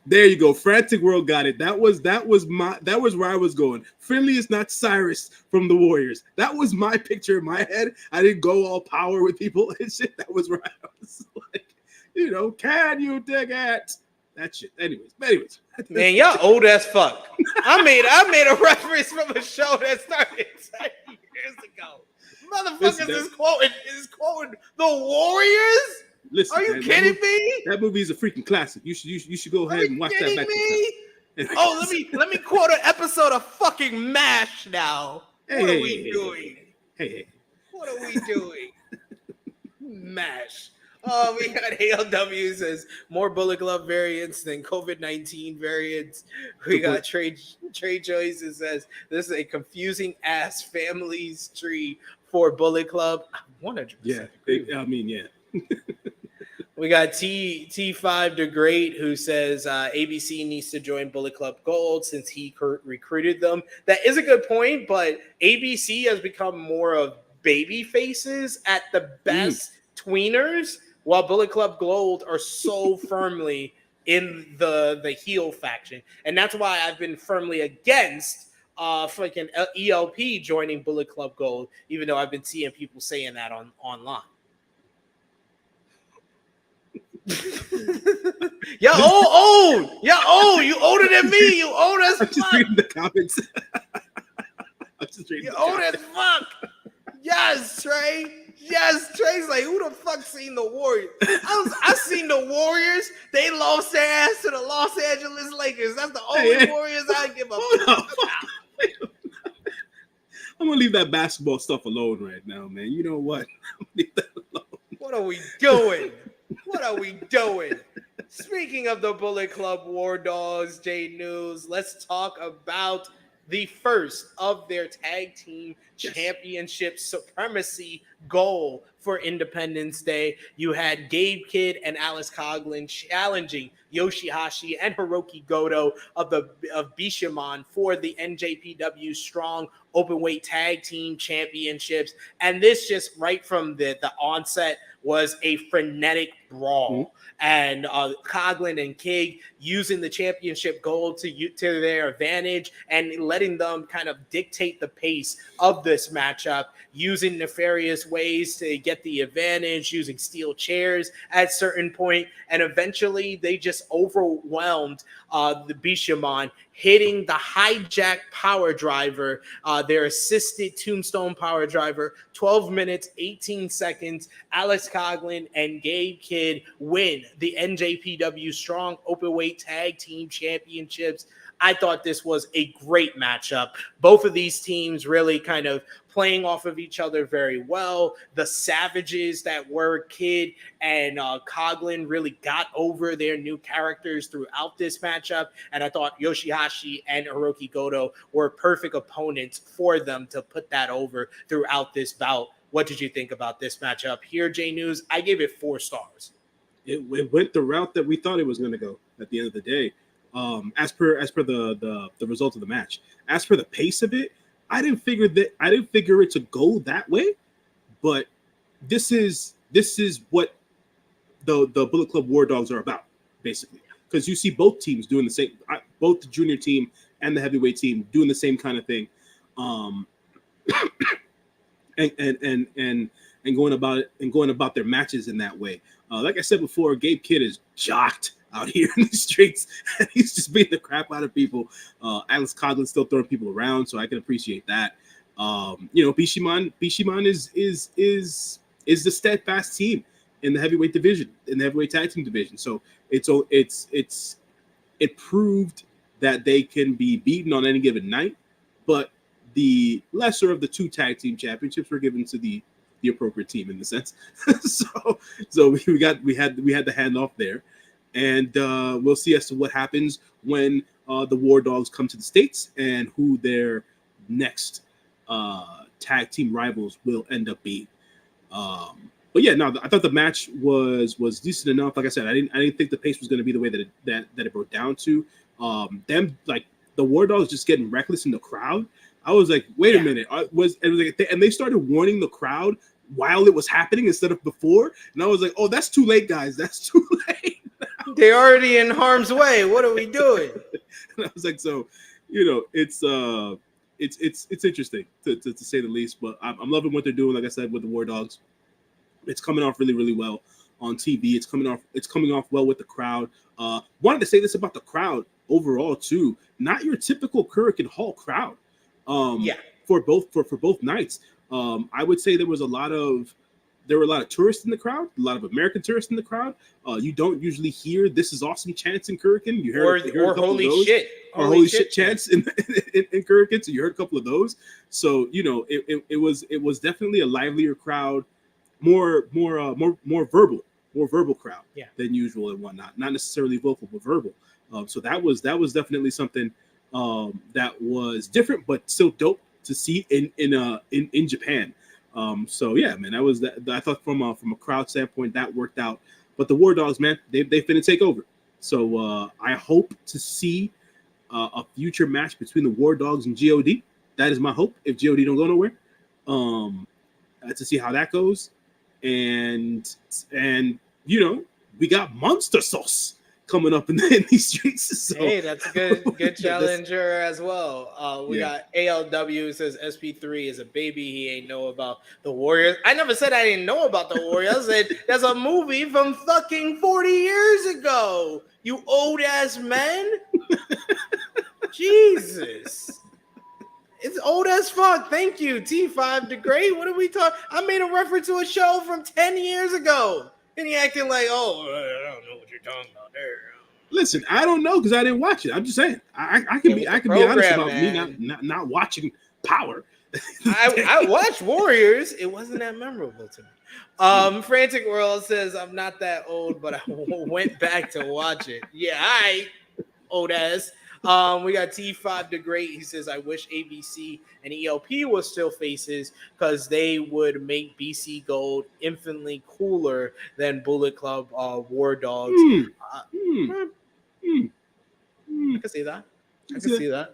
There you go. Frantic World got it. That was where I was going. Finley is not Cyrus from the Warriors. That was my picture in my head. I didn't go all power with people and shit. That was where I was like, can you dig it? That shit. Anyways. Man, y'all old as fuck. I made a reference from a show that started 10 years ago. Motherfuckers is quoting the Warriors. Listen, are you kidding me? That movie is a freaking classic. You should go ahead and watch that back. Oh, let me quote an episode of fucking MASH now. What are we doing? Hey. What are we doing? MASH. We got ALW says more Bullet Club variants than COVID-19 variants. We got Trade Choices says this is a confusing ass families tree for Bullet Club. 100%. Yeah, yeah. We got T5 the Great who says ABC needs to join Bullet Club Gold since he recruited them. That is a good point, but ABC has become more of baby faces at the best tweeners, while Bullet Club Gold are so firmly in the heel faction. And that's why I've been firmly against freaking ELP joining Bullet Club Gold, even though I've been seeing people saying that online. You're old. You're old. You older than me. You old as fuck. I'm just reading the comments. You're old as fuck. Yes, Trey. Yes, Trey's like, who the fuck seen the Warriors? I seen the Warriors. They lost their ass to the Los Angeles Lakers. That's the only Warriors I give a fuck about. I'm gonna leave that basketball stuff alone right now, man. You know what? I'm gonna leave that alone. What are we doing? What are we doing? Speaking of the Bullet Club War Dogs, J News, let's talk about the first of their tag team championship supremacy goal for Independence Day. You had Gabe Kidd and Alice Coughlin challenging Yoshihashi and Hiroki Goto of Bishamon for the NJPW Strong Openweight Tag Team Championships. And this just right from the onset was a frenetic brawl. And Coughlin and Kidd using the championship gold to their advantage and letting them kind of dictate the pace of this matchup, using nefarious ways to get get the advantage using steel chairs at certain point, and eventually they just overwhelmed the Bishamon, hitting the hijack power driver, their assisted tombstone power driver, 12 minutes, 18 seconds. Alex Coughlin and Gabe Kidd win the NJPW Strong Openweight Tag Team Championships. I thought this was a great matchup. Both of these teams really kind of playing off of each other very well. The savages that were Kidd and Coughlin really got over their new characters throughout this matchup. And I thought Yoshihashi and Hiroki Goto were perfect opponents for them to put that over throughout this bout. What did you think about this matchup? Here, J News, I gave it 4 stars. It went the route that we thought it was going to go at the end of the day. As per the result of the match, as for the pace of it, I didn't figure it to go that way. But this is what the Bullet Club War Dogs are about, basically, because you see both teams doing the same, both the junior team and the heavyweight team doing the same kind of thing, and going about their matches in that way. Like I said before, Gabe Kidd is jocked out here in the streets, and he's just beating the crap out of people. Alex Coughlin still throwing people around, so I can appreciate that. Bishamon is the steadfast team in the heavyweight division, in the heavyweight tag team division. So it proved that they can be beaten on any given night, but the lesser of the 2 tag team championships were given to the appropriate team in the sense. so we had the handoff there. And we'll see as to what happens when the War Dogs come to the States and who their next tag team rivals will end up being. But yeah, no, I thought the match was decent enough. Like I said, I didn't think the pace was going to be the way that it broke down to. Them, like the War Dogs just getting reckless in the crowd. I was like, wait a minute, and they started warning the crowd while it was happening instead of before. And I was like, oh, that's too late, guys. That's too late. They're already in harm's way. What are we doing? And I was like, so, it's interesting to say the least. But I'm loving what they're doing. Like I said, with the War Dogs, it's coming off really, really well on TV. It's coming off well with the crowd. Wanted to say this about the crowd overall too. Not your typical Hurricane Hall crowd. For both nights. I would say there were a lot of tourists in the crowd, a lot of American tourists in the crowd. You don't usually hear "This is awesome" chants in Kurikan. You heard a couple holy of those, shit, or holy shit chants in Kurikan. So you heard a couple of those. So it was definitely a livelier crowd, more verbal crowd than usual and whatnot. Not necessarily vocal, but verbal. So that was definitely something that was different, but still dope to see in Japan. So yeah, man, that was that. I thought from a crowd standpoint that worked out. But the War Dogs, man, they finna take over. So I hope to see a future match between the War Dogs and God. That is my hope. If God don't go nowhere, to see how that goes. And we got Monster Sauce coming up in these streets. So, hey, that's a good challenger as well. We got ALW says SP3 is a baby. He ain't know about the Warriors. I never said I didn't know about the Warriors. I said there's a movie from fucking 40 years ago. You old ass man. Jesus. It's old as fuck. Thank you, T5 the Great. What are we talking? I made a reference to a show from 10 years ago. And he acting like, oh, I don't know what you're talking about there. Listen, I don't know because I didn't watch it. I'm just saying. I can be honest about me not watching Power. I watched Warriors. It wasn't that memorable to me. Frantic World says I'm not that old, but I went back to watch it. Yeah, old ass. We got T5 the Great. He says, I wish ABC and ELP was still faces because they would make BC Gold infinitely cooler than Bullet Club War Dogs. I can see that. I can see that.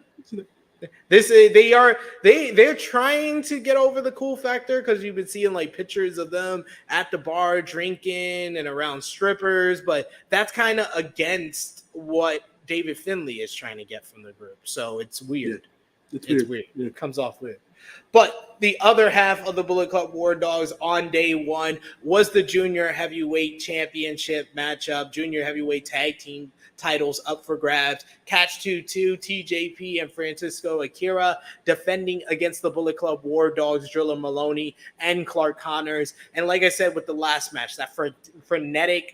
They're trying to get over the cool factor because you've been seeing like pictures of them at the bar drinking and around strippers, but that's kind of against what David Finlay is trying to get from the group. So it's weird. It's weird. Yeah. It comes off weird. But the other half of the Bullet Club War Dogs on day one was the Junior Heavyweight Championship matchup, Junior Heavyweight Tag Team titles up for grabs. Catch 2-2, TJP and Francisco Akira defending against the Bullet Club War Dogs, Drilla Maloney and Clark Connors. And like I said with the last match, that frenetic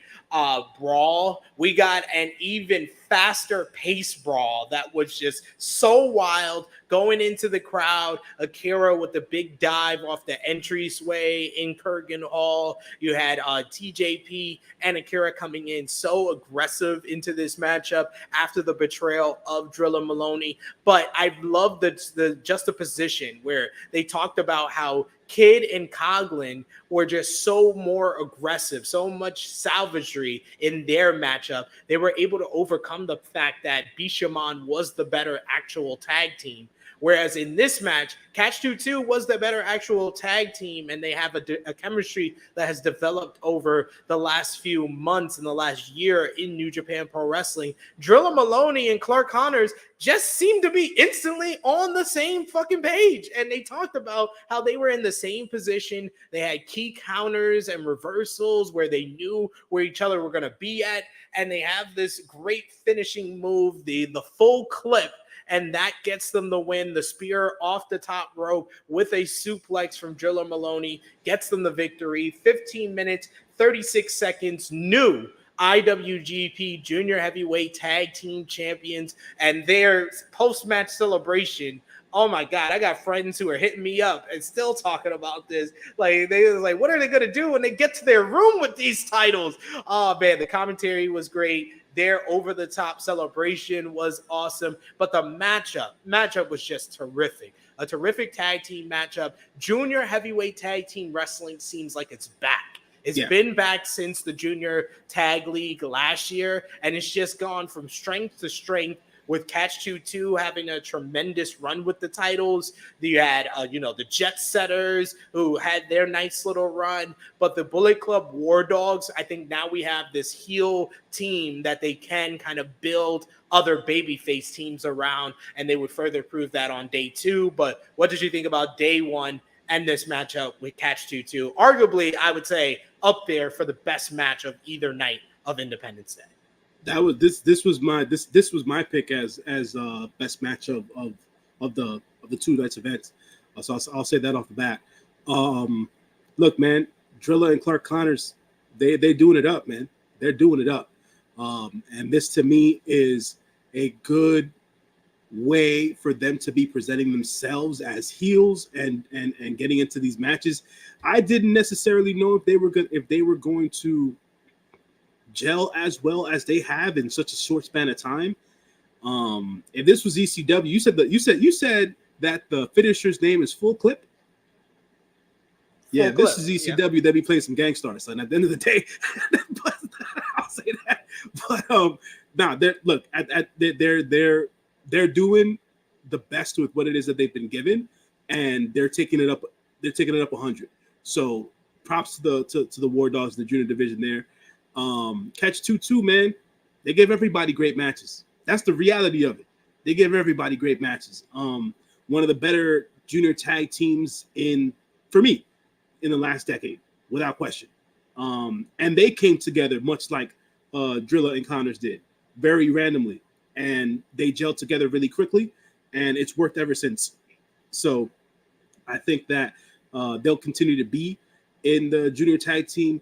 brawl, we got an even faster pace brawl that was just so wild going into the crowd. Akira with the big dive off the entryway in Kurgan Hall. You had TJP and Akira coming in so aggressive into this matchup after the betrayal of Drilla Maloney. But I love the juxtaposition where they talked about how Kid and Coughlin were just so more aggressive, so much salvagery in their matchup. They were able to overcome the fact that Bishamon was the better actual tag team. Whereas in this match, Catch 2-2 was the better actual tag team, and they have a chemistry that has developed over the last few months and the last year in New Japan Pro Wrestling. Drilla Maloney and Clark Connors just seemed to be instantly on the same fucking page. And they talked about how they were in the same position. They had key counters and reversals where they knew where each other were going to be at. And they have this great finishing move, the full clip, and that gets them the win. The spear off the top rope with a suplex from Drilla Maloney gets them the victory. 15 minutes, 36 seconds, new IWGP Junior Heavyweight Tag Team Champions, and their post-match celebration. Oh my God, I got friends who are hitting me up and still talking about this. Like, they was like, what are they going to do when they get to their room with these titles? Oh man, the commentary was great. Their over-the-top celebration was awesome, but the matchup was just terrific. A terrific tag team matchup. Junior Heavyweight Tag Team Wrestling seems like it's back. It's been back since the Junior Tag League last year, and it's just gone from strength to strength, with Catch 2-2 having a tremendous run with the titles. You had, the Jet Setters who had their nice little run, but the Bullet Club War Dogs, I think now we have this heel team that they can kind of build other babyface teams around, and they would further prove that on day two. But what did you think about day one and this matchup with Catch 2-2? Arguably, I would say up there for the best match of either night of Independence Day. That was this was my pick as best match of the two nights events. So I'll say that off the bat. Look, man, Drilla and Clark Connors, they're doing it up, man. They're doing it up. And this to me is a good way for them to be presenting themselves as heels and getting into these matches. I didn't necessarily know if they were going to gel as well as they have in such a short span of time. If this was ECW, you said that the finisher's name is Full Clip. Yeah, this is ECW. They'd be playing some Gangstar. So at the end of the day, but, I'll say that. But they're doing the best with what it is that they've been given, and they're taking it up. They're taking it up 100. So props to the War Dogs, the junior division there. Catch 2-2, man. They give everybody great matches. That's the reality of it. They give everybody great matches. One of the better junior tag teams for me in the last decade, without question. And they came together much like Drilla and Connors did, very randomly, and they gelled together really quickly, and it's worked ever since. So I think that they'll continue to be in the junior tag team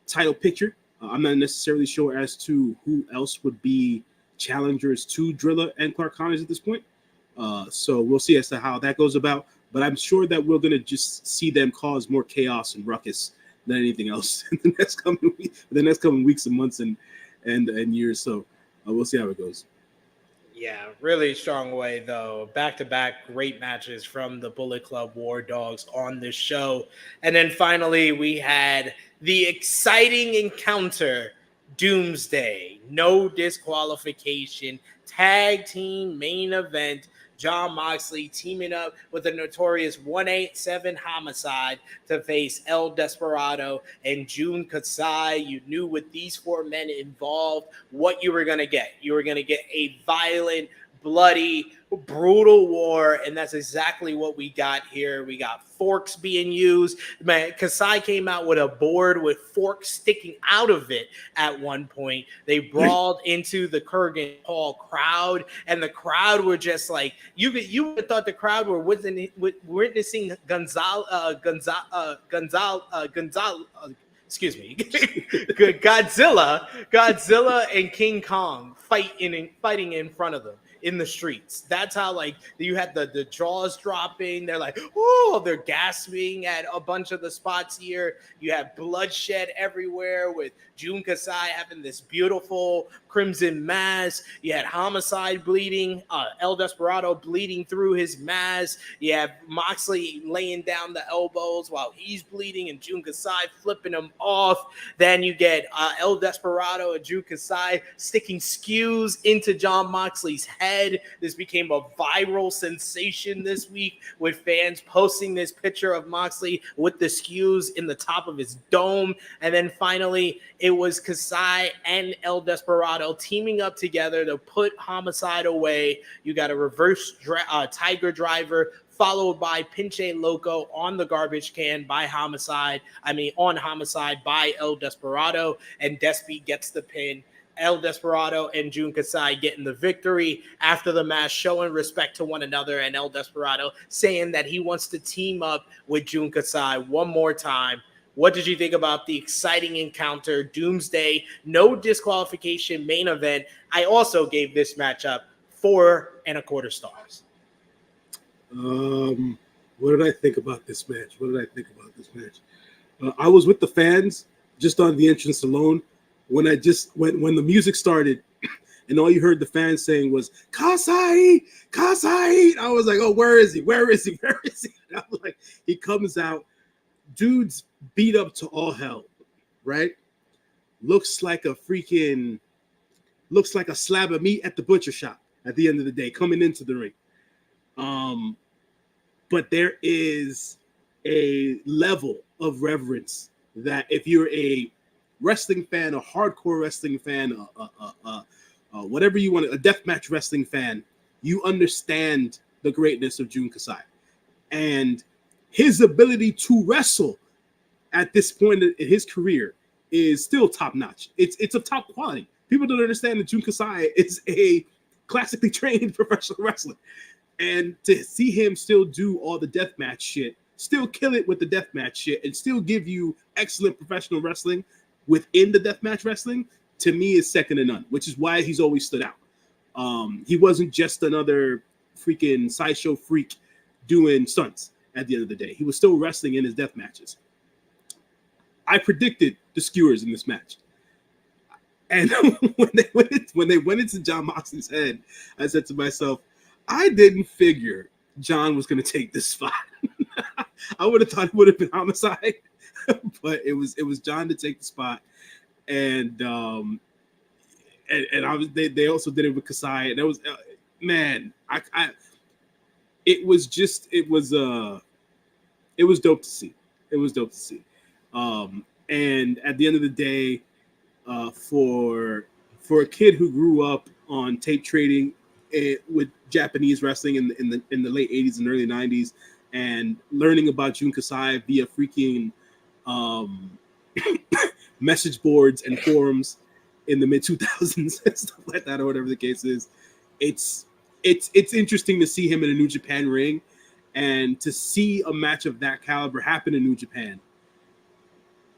title picture. I'm not necessarily sure as to who else would be challengers to Drilla and Clark Connors at this point. So we'll see as to how that goes about. But I'm sure that we're going to just see them cause more chaos and ruckus than anything else in the next coming weeks and months and years. So we'll see how it goes. Yeah, really strong way, though. Back-to-back great matches from the Bullet Club War Dogs on this show. And then finally, we had the exciting encounter, Doomsday. No disqualification. Tag team main event. Jon Moxley teaming up with the notorious 187 Homicide to face El Desperado and Jun Kasai. You knew with these four men involved what you were going to get. You were going to get a violent bloody, brutal war, and that's exactly what we got here. We got forks being used. Man, Kasai came out with a board with forks sticking out of it at one point. They brawled into the Kurgan Hall crowd, and the crowd were just like, you would have thought the crowd were witnessing excuse me, Godzilla and King Kong fighting in front of them in the streets. That's how, like, you had the jaws dropping. They're like, oh, they're gasping at a bunch of the spots here. You have bloodshed everywhere with Jun Kasai having this beautiful crimson mask. You had Homicide bleeding, El Desperado bleeding through his mask. You have Moxley laying down the elbows while he's bleeding and Jun Kasai flipping him off. Then you get El Desperado and Jun Kasai sticking skews into John Moxley's head. This became a viral sensation this week with fans posting this picture of Moxley with the skews in the top of his dome. And then finally, it was Kasai and El Desperado teaming up together to put Homicide away. You got a reverse Tiger Driver followed by Pinche Loco on the garbage can by Homicide by El Desperado, and Despy gets the pin. El Desperado and Jun Kasai getting the victory after the match, showing respect to one another, and El Desperado saying that he wants to team up with Jun Kasai one more time. What did you think about the exciting encounter, Doomsday, no disqualification main event? I also gave this matchup 4.25 stars. What did I think about this match? I was with the fans just on the entrance alone. When the music started and all you heard the fans saying was Kasai, Kasai, I was like, oh, where is he? And I was like, he comes out, dude's beat up to all hell, right? Looks like a slab of meat at the butcher shop at the end of the day, coming into the ring. But there is a level of reverence that if you're a wrestling fan, a hardcore wrestling fan, whatever you want, a deathmatch wrestling fan, you understand the greatness of Jun Kasai. And his ability to wrestle at this point in his career is still top notch. It's of top quality. People don't understand that Jun Kasai is a classically trained professional wrestler. And to see him still do all the deathmatch shit, still kill it with the deathmatch shit, and still give you excellent professional wrestling within the deathmatch wrestling, to me is second to none, which is why he's always stood out. He wasn't just another freaking sideshow freak doing stunts at the end of the day. He was still wrestling in his death matches. I predicted the skewers in this match. And when they went into John Moxley's head, I said to myself, I didn't figure John was going to take this spot. I would have thought it would have been Homicide. But it was John to take the spot, and they also did it with Kasai, and it was it was dope to see. And at the end of the day, for a kid who grew up on tape trading with Japanese wrestling in the late 80s and early 90s, and learning about Jun Kasai via freaking message boards and forums in the mid 2000s and stuff like that, or whatever the case is, it's interesting to see him in a New Japan ring, and to see a match of that caliber happen in New Japan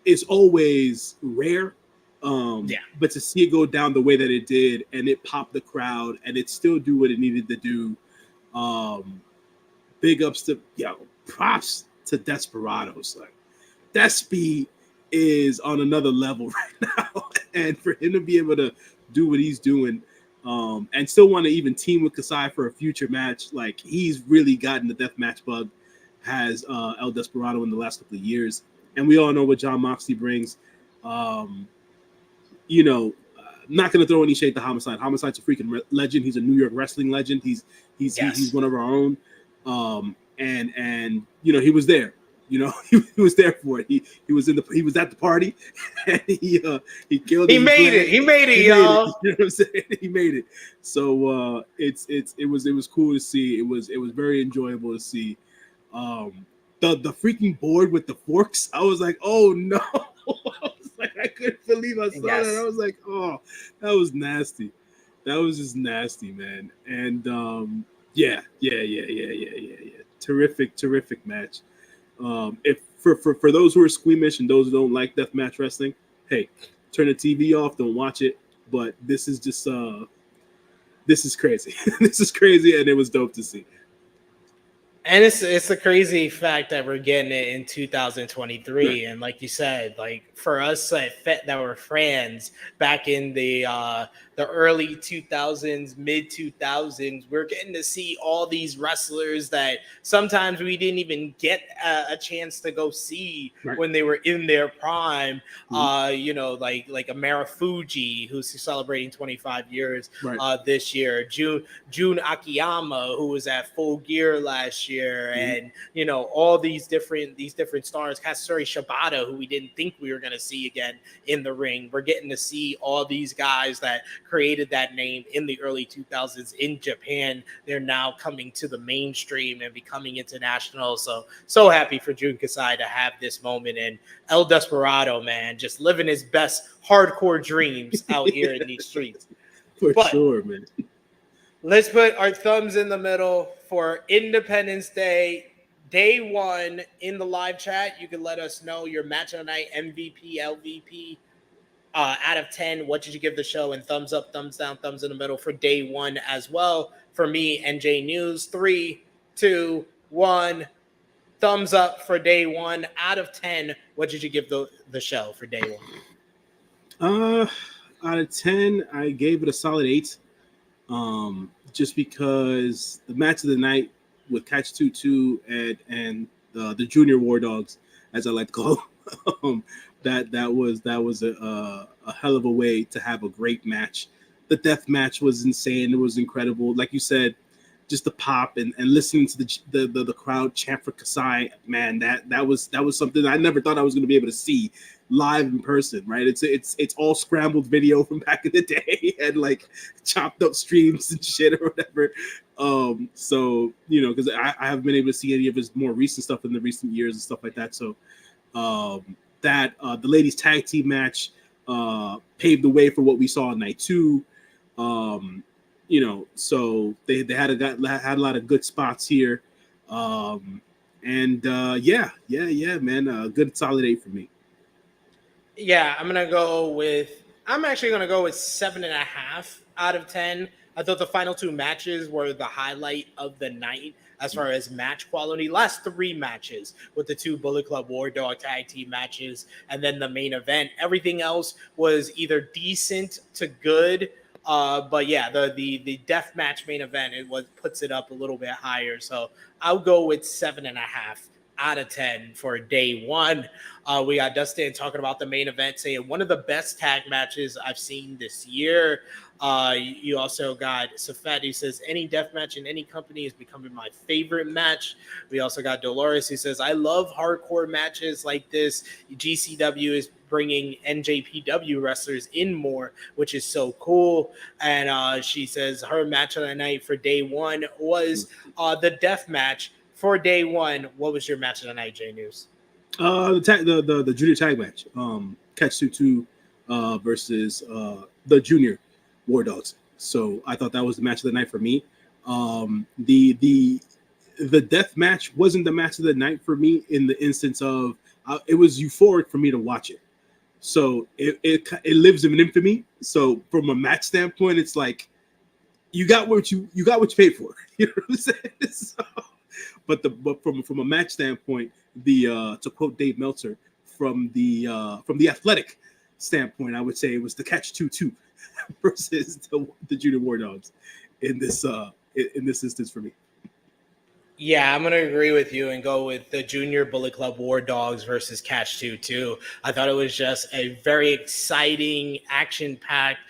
is always rare. But to see it go down the way that it did, and it popped the crowd, and it still do what it needed to do, big ups to props to Desperados. Like, Despy is on another level right now, and for him to be able to do what he's doing, and still want to even team with Kasai for a future match, like, he's really gotten the deathmatch bug, has El Desperado in the last couple of years, and we all know what John Moxley brings. Not going to throw any shade to Homicide. Homicide's a freaking legend. He's a New York wrestling legend. He's one of our own. And he was there You know, he was there for it. He was at the party, and he killed it. He made it. He made it, y'all. You know what I'm saying? He made it. So it was cool to see. It was very enjoyable to see. The freaking board with the forks. I was like, oh no. I couldn't believe I saw that. I was like, oh, that was nasty. That was just nasty, man. And yeah. Terrific match. If for those who are squeamish and those who don't like deathmatch wrestling, hey, turn the TV off, don't watch it. But this is just this is crazy. This is crazy, and it was dope to see. And it's a crazy fact that we're getting it in 2023, right. And like you said, like for us that were fans back in the early 2000s, mid 2000s, we're getting to see all these wrestlers that sometimes we didn't even get a chance to go see, right, when they were in their prime. Mm-hmm. You know, like Amara Fuji, who's celebrating 25 years, right, this year. Jun Akiyama, who was at Full Gear last year. Mm-hmm. And you know, all these different stars. Katsuri Shibata, who we didn't think we were going to see again in the ring. We're getting to see all these guys that created that name in the early 2000s in Japan. They're now coming to the mainstream and becoming international. So happy for Jun Kasai to have this moment. And El Desperado, man, just living his best hardcore dreams out here in these streets. For sure, man. Let's put our thumbs in the middle for Independence Day, day one in the live chat. You can let us know your match of the night, MVP, LVP, out of 10. What did you give the show? And thumbs up, thumbs down, thumbs in the middle for day one as well. For me, NJ News, 3, 2, 1. Thumbs up for day one. Out of 10, what did you give the show for day one? Out of 10, I gave it a solid 8. Just because the match of the night with Catch 2-2 and the Junior War Dogs, as I like to call them, that was a hell of a way to have a great match. The death match was insane. It was incredible. Like you said, just the pop and listening to the crowd chant for Kasai, man, that was something I never thought I was going to be able to see live in person, right? It's all scrambled video from back in the day and like chopped up streams and shit or whatever. So you know, because I haven't been able to see any of his more recent stuff in the recent years and stuff like that. So the ladies tag team match paved the way for what we saw on night 2. You know, so they had a lot of good spots here. Yeah, man, good solid 8 for me. Yeah, I'm actually gonna go with 7.5 out of 10. I thought the final 2 matches were the highlight of the night as far as match quality. Last 3 matches with the 2 Bullet Club War Dog tag team matches, and then the main event. Everything else was either decent to good. But yeah, the death match main event, puts it up a little bit higher. So I'll go with 7.5 out of 10 for day one. We got Dustin talking about the main event, saying one of the best tag matches I've seen this year. You also got Safet, who says any death match in any company is becoming my favorite match. We also got Dolores, who says I love hardcore matches like this. GCW is bringing NJPW wrestlers in more, which is so cool. And she says her match of the night for day one was the death match. For day one, what was your match of the night, J News? The junior tag match, Catch 2-2 versus the Junior War Dogs. So I thought that was the match of the night for me. The death match wasn't the match of the night for me in the instance of it was euphoric for me to watch it. So it lives in infamy. So from a match standpoint, it's like you got what you paid for. You know what I'm saying? So, but from a match standpoint, to quote Dave Meltzer, from the athletic standpoint, I would say it was the Catch 2-2 versus the Junior War Dogs in this instance for me. Yeah, I'm going to agree with you and go with the Junior Bullet Club War Dogs versus Catch 2-2. I thought it was just a very exciting, action-packed,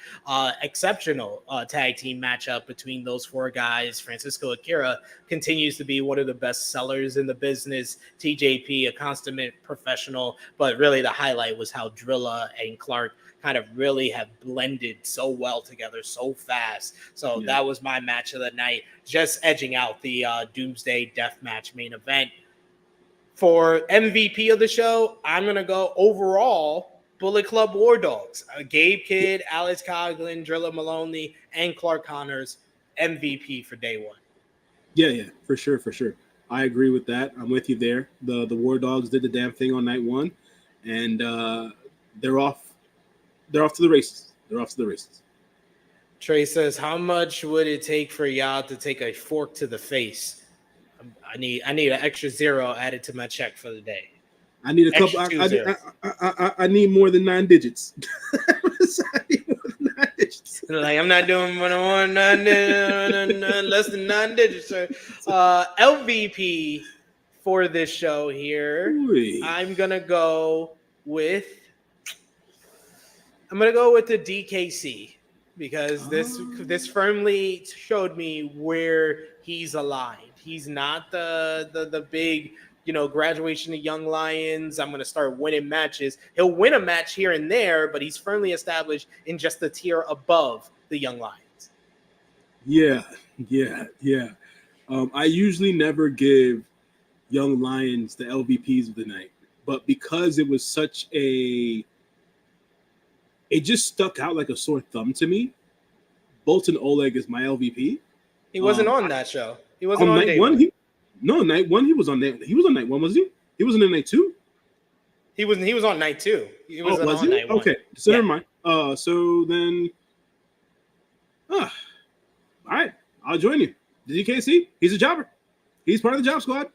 exceptional tag team matchup between those 4 guys, Francisco Akira, continues to be one of the best sellers in the business. TJP, a consummate professional, but really the highlight was how Drilla and Clark kind of really have blended so well together so fast. So that was my match of the night, just edging out the Doomsday Deathmatch main event. For MVP of the show, I'm going to go overall Bullet Club War Dogs. Gabe Kidd, Alex Coughlin, Drilla Maloney, and Clark Connors, MVP for day one. Yeah, for sure. I agree with that. I'm with you there. The War Dogs did the damn thing on night one, and they're off to the races. Trey says, how much would it take for y'all to take a fork to the face? I need an extra zero added to my check for the day. I need a couple. I need more than 9 digits. Like, I'm not doing less than 9 digits. Sir. LVP for this show here. Ooh. I'm gonna go with the DKC because this firmly showed me where he's aligned. He's not the big, graduation of Young Lions. I'm going to start winning matches. He'll win a match here and there, but he's firmly established in just the tier above the Young Lions. Yeah. I usually never give Young Lions the LVPs of the night, but because it was such it just stuck out like a sore thumb to me. Bolton Oleg is my LVP. He wasn't on that show. He wasn't on night day one. Night one. He was on night one, wasn't he? He wasn't in night two. He was on night two. He was on he? Night one. Okay, so never mind. So then, all right, I'll join you. The DKC, he's a jobber. He's part of the job squad.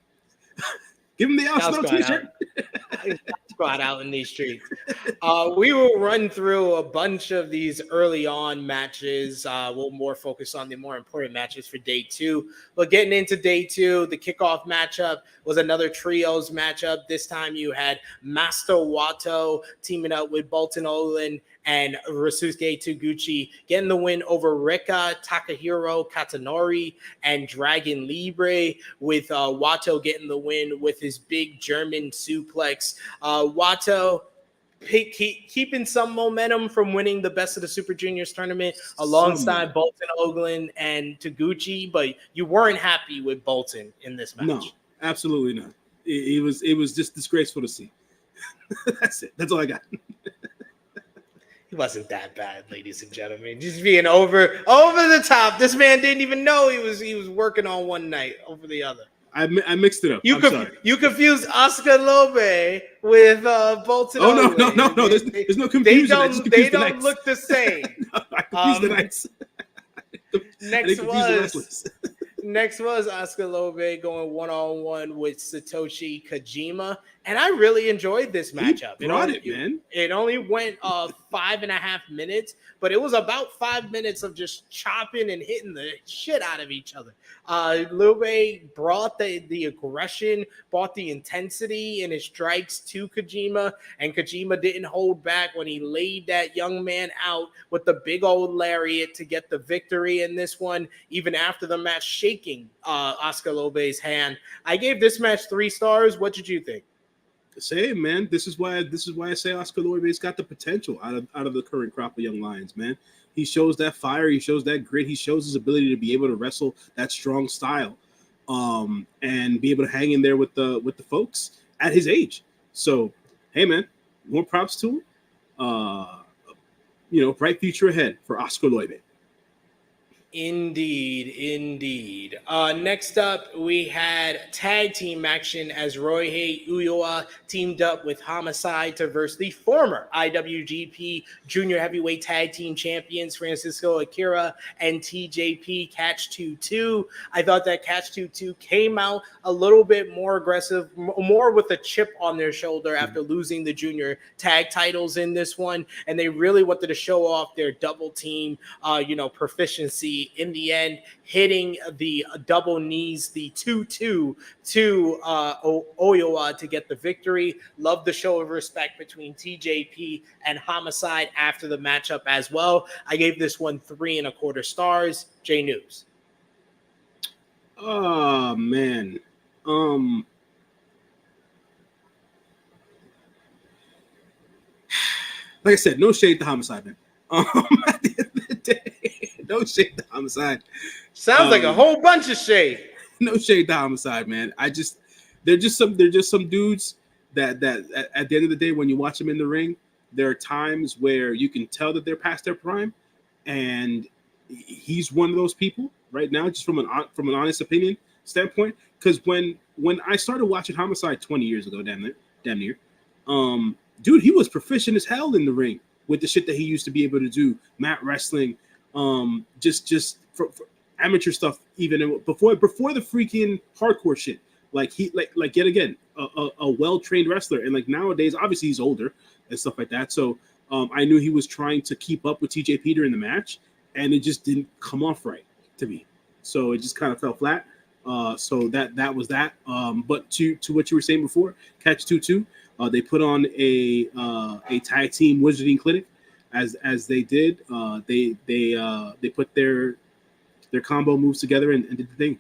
Give him the Al t-shirt. Squad out in these streets. We will run through a bunch of these early on matches. We'll more focus on the more important matches for day two. But getting into day two, the kickoff matchup was another trios matchup. This time you had Master Wato teaming up with Bolton Olin and Rasuke Taguchi getting the win over Rika, Takahiro Katanori, and Dragon Libre, with Wato getting the win with his big German suplex. Wato keeping some momentum from winning the Best of the Super Juniors tournament alongside Bolton Olin and Taguchi, but you weren't happy with Bolton in this match. No, absolutely not. It was just disgraceful to see. That's it. That's all I got. He wasn't that bad, ladies and gentlemen. Just being over the top. This man didn't even know he was working on one night over the other. I mixed it up. You confused Oscar Lobe with Bolton. Oh no! There's no confusion. They don't look the same. No, I confused the nights. Next was Oscar Lobe going one-on-one with Satoshi Kojima, and I really enjoyed this matchup. It only went 5.5 minutes, but it was about 5 minutes of just chopping and hitting the shit out of each other. Lobe brought the aggression, brought the intensity in his strikes to Kojima, and Kojima didn't hold back when he laid that young man out with the big old lariat to get the victory in this one, even after the match shaking Oscar Lobe's hand. I gave this match 3 stars. What did you think? Say, man, this is why I say Oscar Lobe's got the potential out of the current crop of young lions, man. He shows that fire, he shows that grit, he shows his ability to be able to wrestle that strong style, and be able to hang in there with the folks at his age. So, hey, man, more props to him. Bright future ahead for Oscar Lobe. Indeed. Next up, we had tag team action as Ryohei Uyoa teamed up with Homicide to verse the former IWGP Junior Heavyweight Tag Team Champions Francisco Akira and TJP Catch 2-2. I thought that Catch 2-2 came out a little bit more aggressive, more with a chip on their shoulder after losing the junior tag titles in this one, and they really wanted to show off their double team, proficiency. In the end, hitting the double knees, the 2-2 to Oyoa to get the victory. Love the show of respect between TJP and Homicide after the matchup as well. I gave this one 3.25 stars. J News. Oh man. Like I said, no shade to Homicide, man. At the end of the day, no shade to Homicide. Sounds like a whole bunch of shade. No shade to Homicide, man. They're just some dudes that at the end of the day, when you watch them in the ring, there are times where you can tell that they're past their prime, and he's one of those people right now, just from an honest opinion standpoint. Because when I started watching Homicide 20 years ago, damn near, dude, he was proficient as hell in the ring with the shit that he used to be able to do, mat wrestling, just for amateur stuff, even before the freaking hardcore shit. Like he like yet again a well-trained wrestler, and like nowadays, obviously he's older and stuff like that. So I knew he was trying to keep up with TJ Peter in the match, and it just didn't come off right to me. So it just kind of fell flat. So that was that. But to what you were saying before, Catch 22, they put on a tag team wizarding clinic, as they did. They put their combo moves together and did the thing.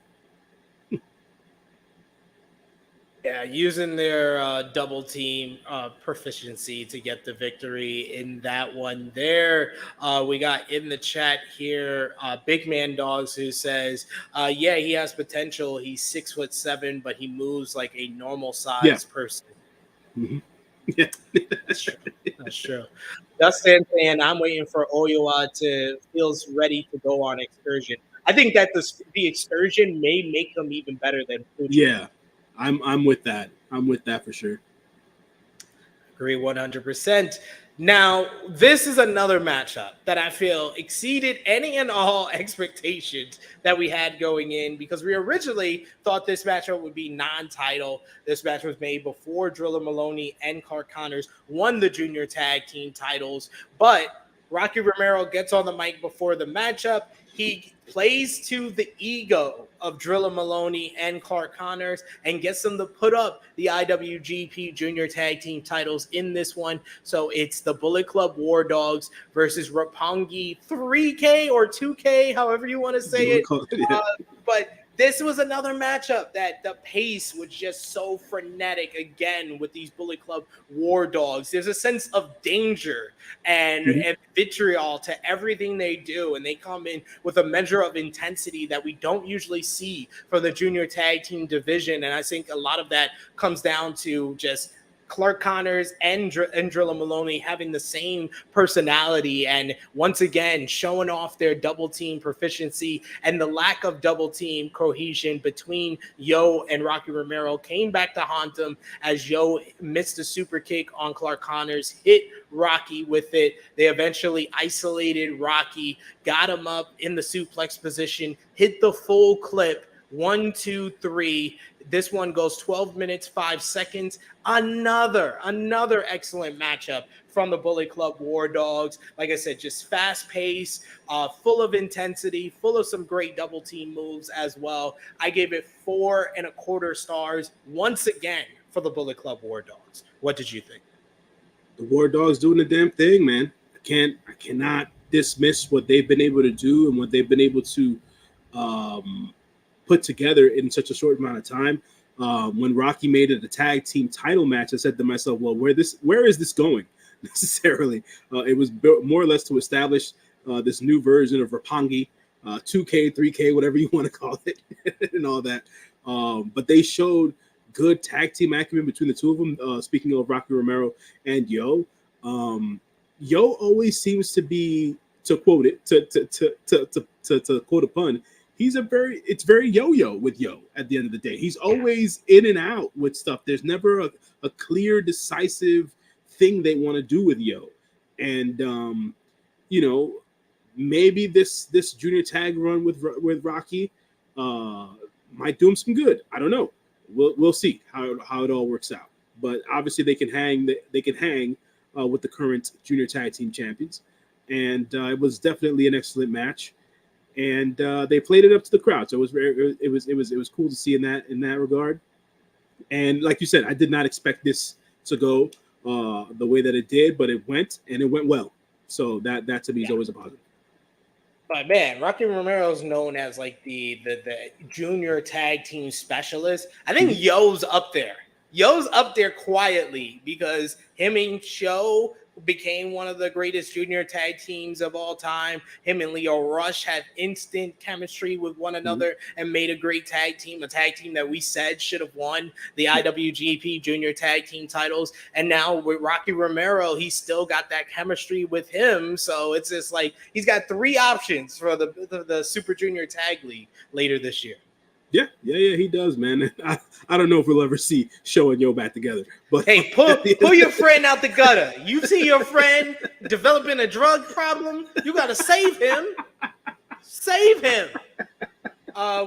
Yeah, using their double team proficiency to get the victory in that one there. We got in the chat here, Big Man Dogs, who says, yeah, he has potential. He's 6'7", but he moves like a normal size person. Mm-hmm. Yeah, that's true. That's true. Dustin saying, I'm waiting for Oyoa to feels ready to go on excursion. I think that the excursion may make him even better than Fuji. Yeah. I'm with that. I'm with that for sure. Agree 100%. Now, this is another matchup that I feel exceeded any and all expectations that we had going in, because we originally thought this matchup would be non-title. This match was made before Driller Maloney and Clark Connors won the junior tag team titles, but Rocky Romero gets on the mic before the matchup. He plays to the ego of Driller Maloney and Clark Connors and gets them to put up the IWGP Junior Tag Team titles in this one. So it's the Bullet Club War Dogs versus Roppongi 3K or 2K, however you want to say it. But this was another matchup that the pace was just so frenetic again with these Bullet Club War Dogs. There's a sense of danger and vitriol to everything they do, and they come in with a measure of intensity that we don't usually see from the junior tag team division. And I think a lot of that comes down to just Clark Connors and Drilla Maloney having the same personality, and once again showing off their double team proficiency, and the lack of double team cohesion between Yo and Rocky Romero came back to haunt them as Yo missed a super kick on Clark Connors, hit Rocky with it. They eventually isolated Rocky, got him up in the suplex position, hit the full clip. 1, 2, 3. This one goes 12 minutes, 5 seconds. Another excellent matchup from the Bullet Club War Dogs. Like I said, just fast pace, full of intensity, full of some great double team moves as well. I gave it 4.25 stars once again for the Bullet Club War Dogs. What did you think? The War Dogs doing the damn thing, man. I cannot dismiss what they've been able to do and what they've been able to put together in such a short amount of time. When Rocky made it a tag team title match, I said to myself, well, where is this going necessarily? It was built more or less to establish this new version of Roppongi, 2K, 3K, whatever you want to call it, and all that. But they showed good tag team acumen between the two of them. Speaking of Rocky Romero and Yo, Yo always seems to be, to quote it, to quote a pun, it's very yo-yo with Yo at the end of the day. He's always in and out with stuff. There's never a clear, decisive thing they want to do with Yo. And, maybe this junior tag run with Rocky might do him some good. I don't know. We'll see how it all works out. But obviously they can hang with the current junior tag team champions. And it was definitely an excellent match. And they played it up to the crowd, so it was cool to see in that regard. And like you said, I did not expect this to go the way that it did, but it went well. So that to me is always a positive. But man, Rocky Romero is known as like the junior tag team specialist. I think Yo's up there. Yo's up there quietly because him and Show became one of the greatest junior tag teams of all time. Him and Leo Rush had instant chemistry with one another and made a great tag team, a tag team that we said should have won the IWGP junior tag team titles. And now with Rocky Romero, he's still got that chemistry with him. So it's just like he's got 3 options for the Super Junior Tag League later this year. Yeah, he does, man. I don't know if we'll ever see Show and Yo back together. But hey, pull your friend out the gutter. You see your friend developing a drug problem, you got to save him. Save him.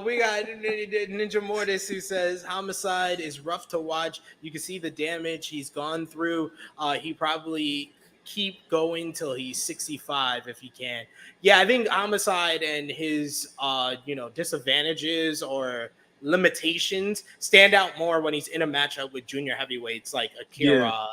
We got Ninja Mortis who says Homicide is rough to watch. You can see the damage he's gone through. He probably keep going till he's 65 if he can. Yeah, I think Homicide and his disadvantages or limitations stand out more when he's in a matchup with junior heavyweights like Akira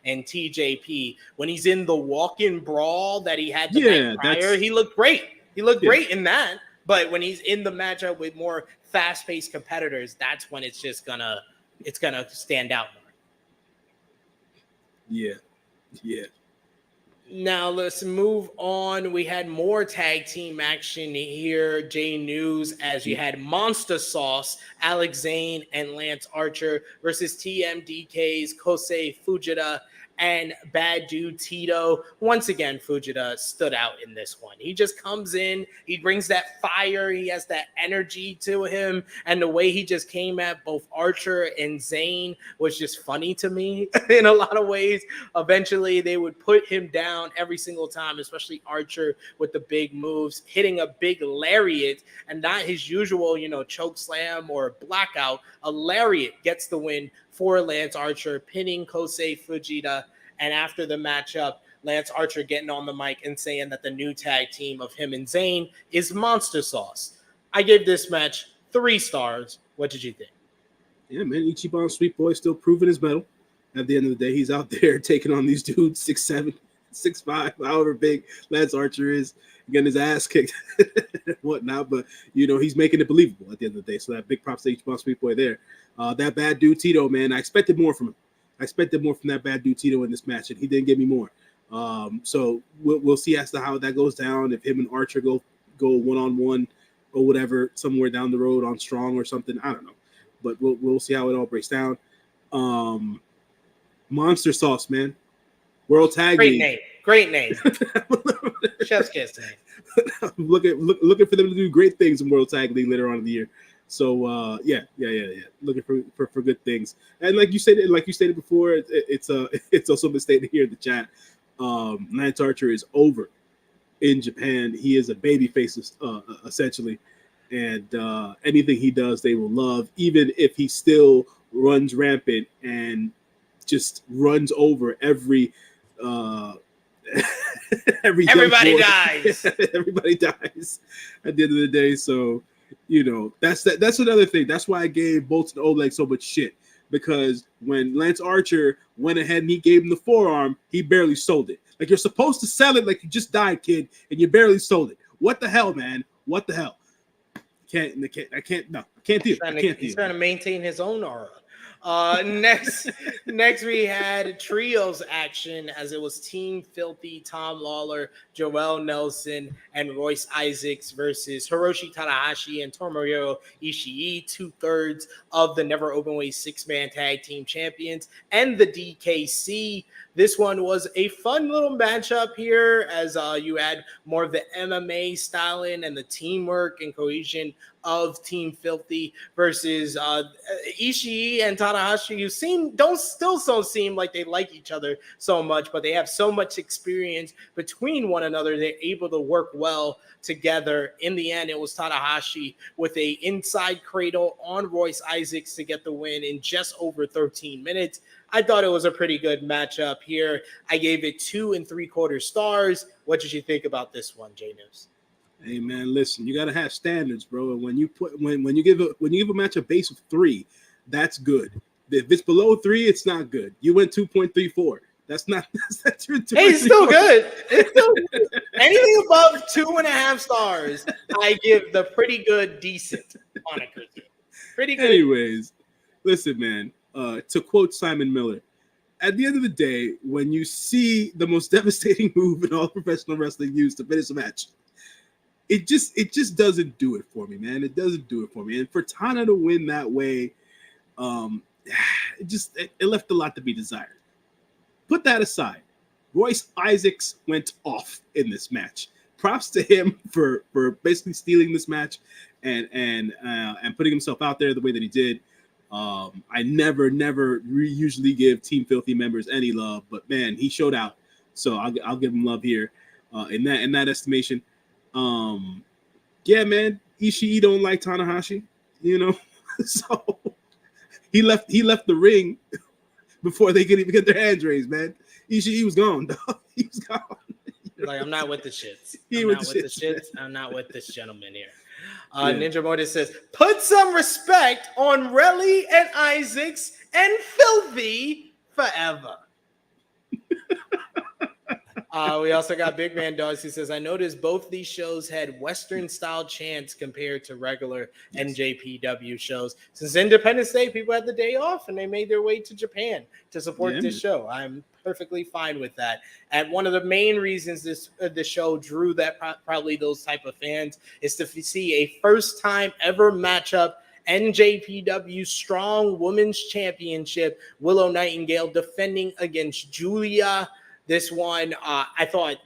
and TJP. When he's in the walk-in brawl that he had the night prior, he looked great. He looked great in that. But when he's in the matchup with more fast-paced competitors, that's when it's gonna stand out more. Yeah. Now let's move on. We had more tag team action here, J News, as you had Monster Sauce, Alex Zane, and Lance Archer versus TMDK's Kosei Fujita and Bad Dude Tito. Once again, Fujita stood out in this one. He just comes in, he brings that fire, he has that energy to him, and the way he just came at both Archer and Zayn was just funny to me in a lot of ways. Eventually, they would put him down every single time, especially Archer with the big moves, hitting a big lariat, and not his usual, choke slam or blackout. A lariat gets the win for Lance Archer, pinning Kosei Fujita. And after the matchup, Lance Archer getting on the mic and saying that the new tag team of him and Zayn is Monster Sauce. I gave this match 3 stars. What did you think? Yeah, man, Ichiban Sweet Boy still proving his mettle. At the end of the day, he's out there taking on these dudes 6'7", 6'5", however big Lance Archer is, getting his ass kicked and whatnot. But, he's making it believable at the end of the day. So that big props to Ichiban Sweet Boy there. That Bad Dude Tito, man, I expected more from him. I expected more from that Bad Dude Tito in this match, and he didn't give me more. So we'll see as to how that goes down. If him and Archer go one-on-one or whatever somewhere down the road on Strong or something, I don't know. But we'll see how it all breaks down. Monster Sauce, man. World Tag League. Great name. Chef's kiss name. Looking for them to do great things in World Tag League later on in the year. So yeah. Looking for good things. And like you stated before, it's also been stated here in the chat. Lance Archer is over in Japan. He is a babyface essentially, and anything he does, they will love, even if he still runs rampant and just runs over every. Everybody dies. Everybody dies at the end of the day. So. That's another thing. That's why I gave Bolton Oleg so much shit, because when Lance Archer went ahead and he gave him the forearm, he barely sold it. Like, you're supposed to sell it like you just died, kid, and you barely sold it. What the hell, man? What the hell? I can't deal. He's trying to maintain his own aura. Next we had trios action, as it was Team Filthy, Tom Lawler, Joel Nelson, and Royce Isaacs versus Hiroshi Tanahashi and Tomohiro Ishii, 2/3 of the Never Openweight 6-man tag team champions, and the DKC. This one was a fun little matchup here, as you had more of the MMA styling and the teamwork and cohesion of Team Filthy versus Ishii and Tanahashi, who still seem like they like each other so much, but they have so much experience between one another. They're able to work well together. In the end, it was Tanahashi with a inside cradle on Royce Isaacs to get the win in just over 13 minutes. I thought it was a pretty good matchup here. I gave it 2 3/4 stars. What did you think about this one, J News? Hey man, listen, you gotta have standards, bro. And when you give a match a base of 3, that's good. If it's below 3, it's not good. You went 2.34. That's not. That's not Hey, it's still good. It's still good. Anything above 2.5 stars, I give the pretty good, decent moniker to. Pretty good. Anyways, listen, man. To quote Simon Miller, at the end of the day, when you see the most devastating move in all professional wrestling used to finish a match, it just doesn't do it for me, man. It doesn't do it for me. And for Tana to win that way, it left a lot to be desired. Put that aside. Royce Isaacs went off in this match. Props to him for basically stealing this match and putting himself out there the way that he did. I never usually give Team Filthy members any love, but man, he showed out. So I'll give him love here in that estimation. Yeah, man, Ishii don't like Tanahashi, you know, so he left the ring before they could even get their hands raised, man. Ishii was gone, dog. He was gone. Like, I'm not with the shits. I'm not with this gentleman here. Ninja Mortis says, put some respect on Relly and Isaacs and Filthy forever. We also got Big Man Dogs who says, I noticed both these shows had Western style chants compared to regular NJPW shows. Since Independence Day, people had the day off and they made their way to Japan to support this show. I'm perfectly fine with that. And one of the main reasons the show drew that probably those type of fans is to see a first time ever matchup. NJPW Strong Women's Championship, Willow Nightingale defending against Giulia. This one, I thought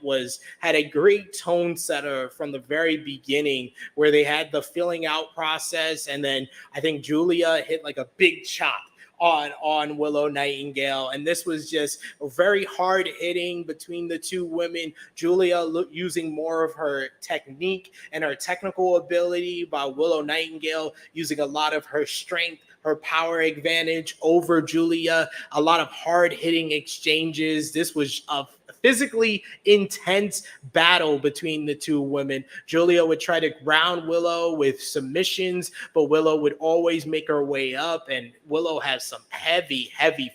had a great tone setter from the very beginning, where they had the filling out process, and then I think Giulia hit like a big chop on Willow Nightingale, and this was just very hard hitting between the two women. Giulia using more of her technique and her technical ability, while Willow Nightingale using a lot of her strength, her power advantage over Giulia. A lot of hard hitting exchanges. This was a physically intense battle between the two women. Giulia would try to ground Willow with submissions, but Willow would always make her way up, and Willow has some heavy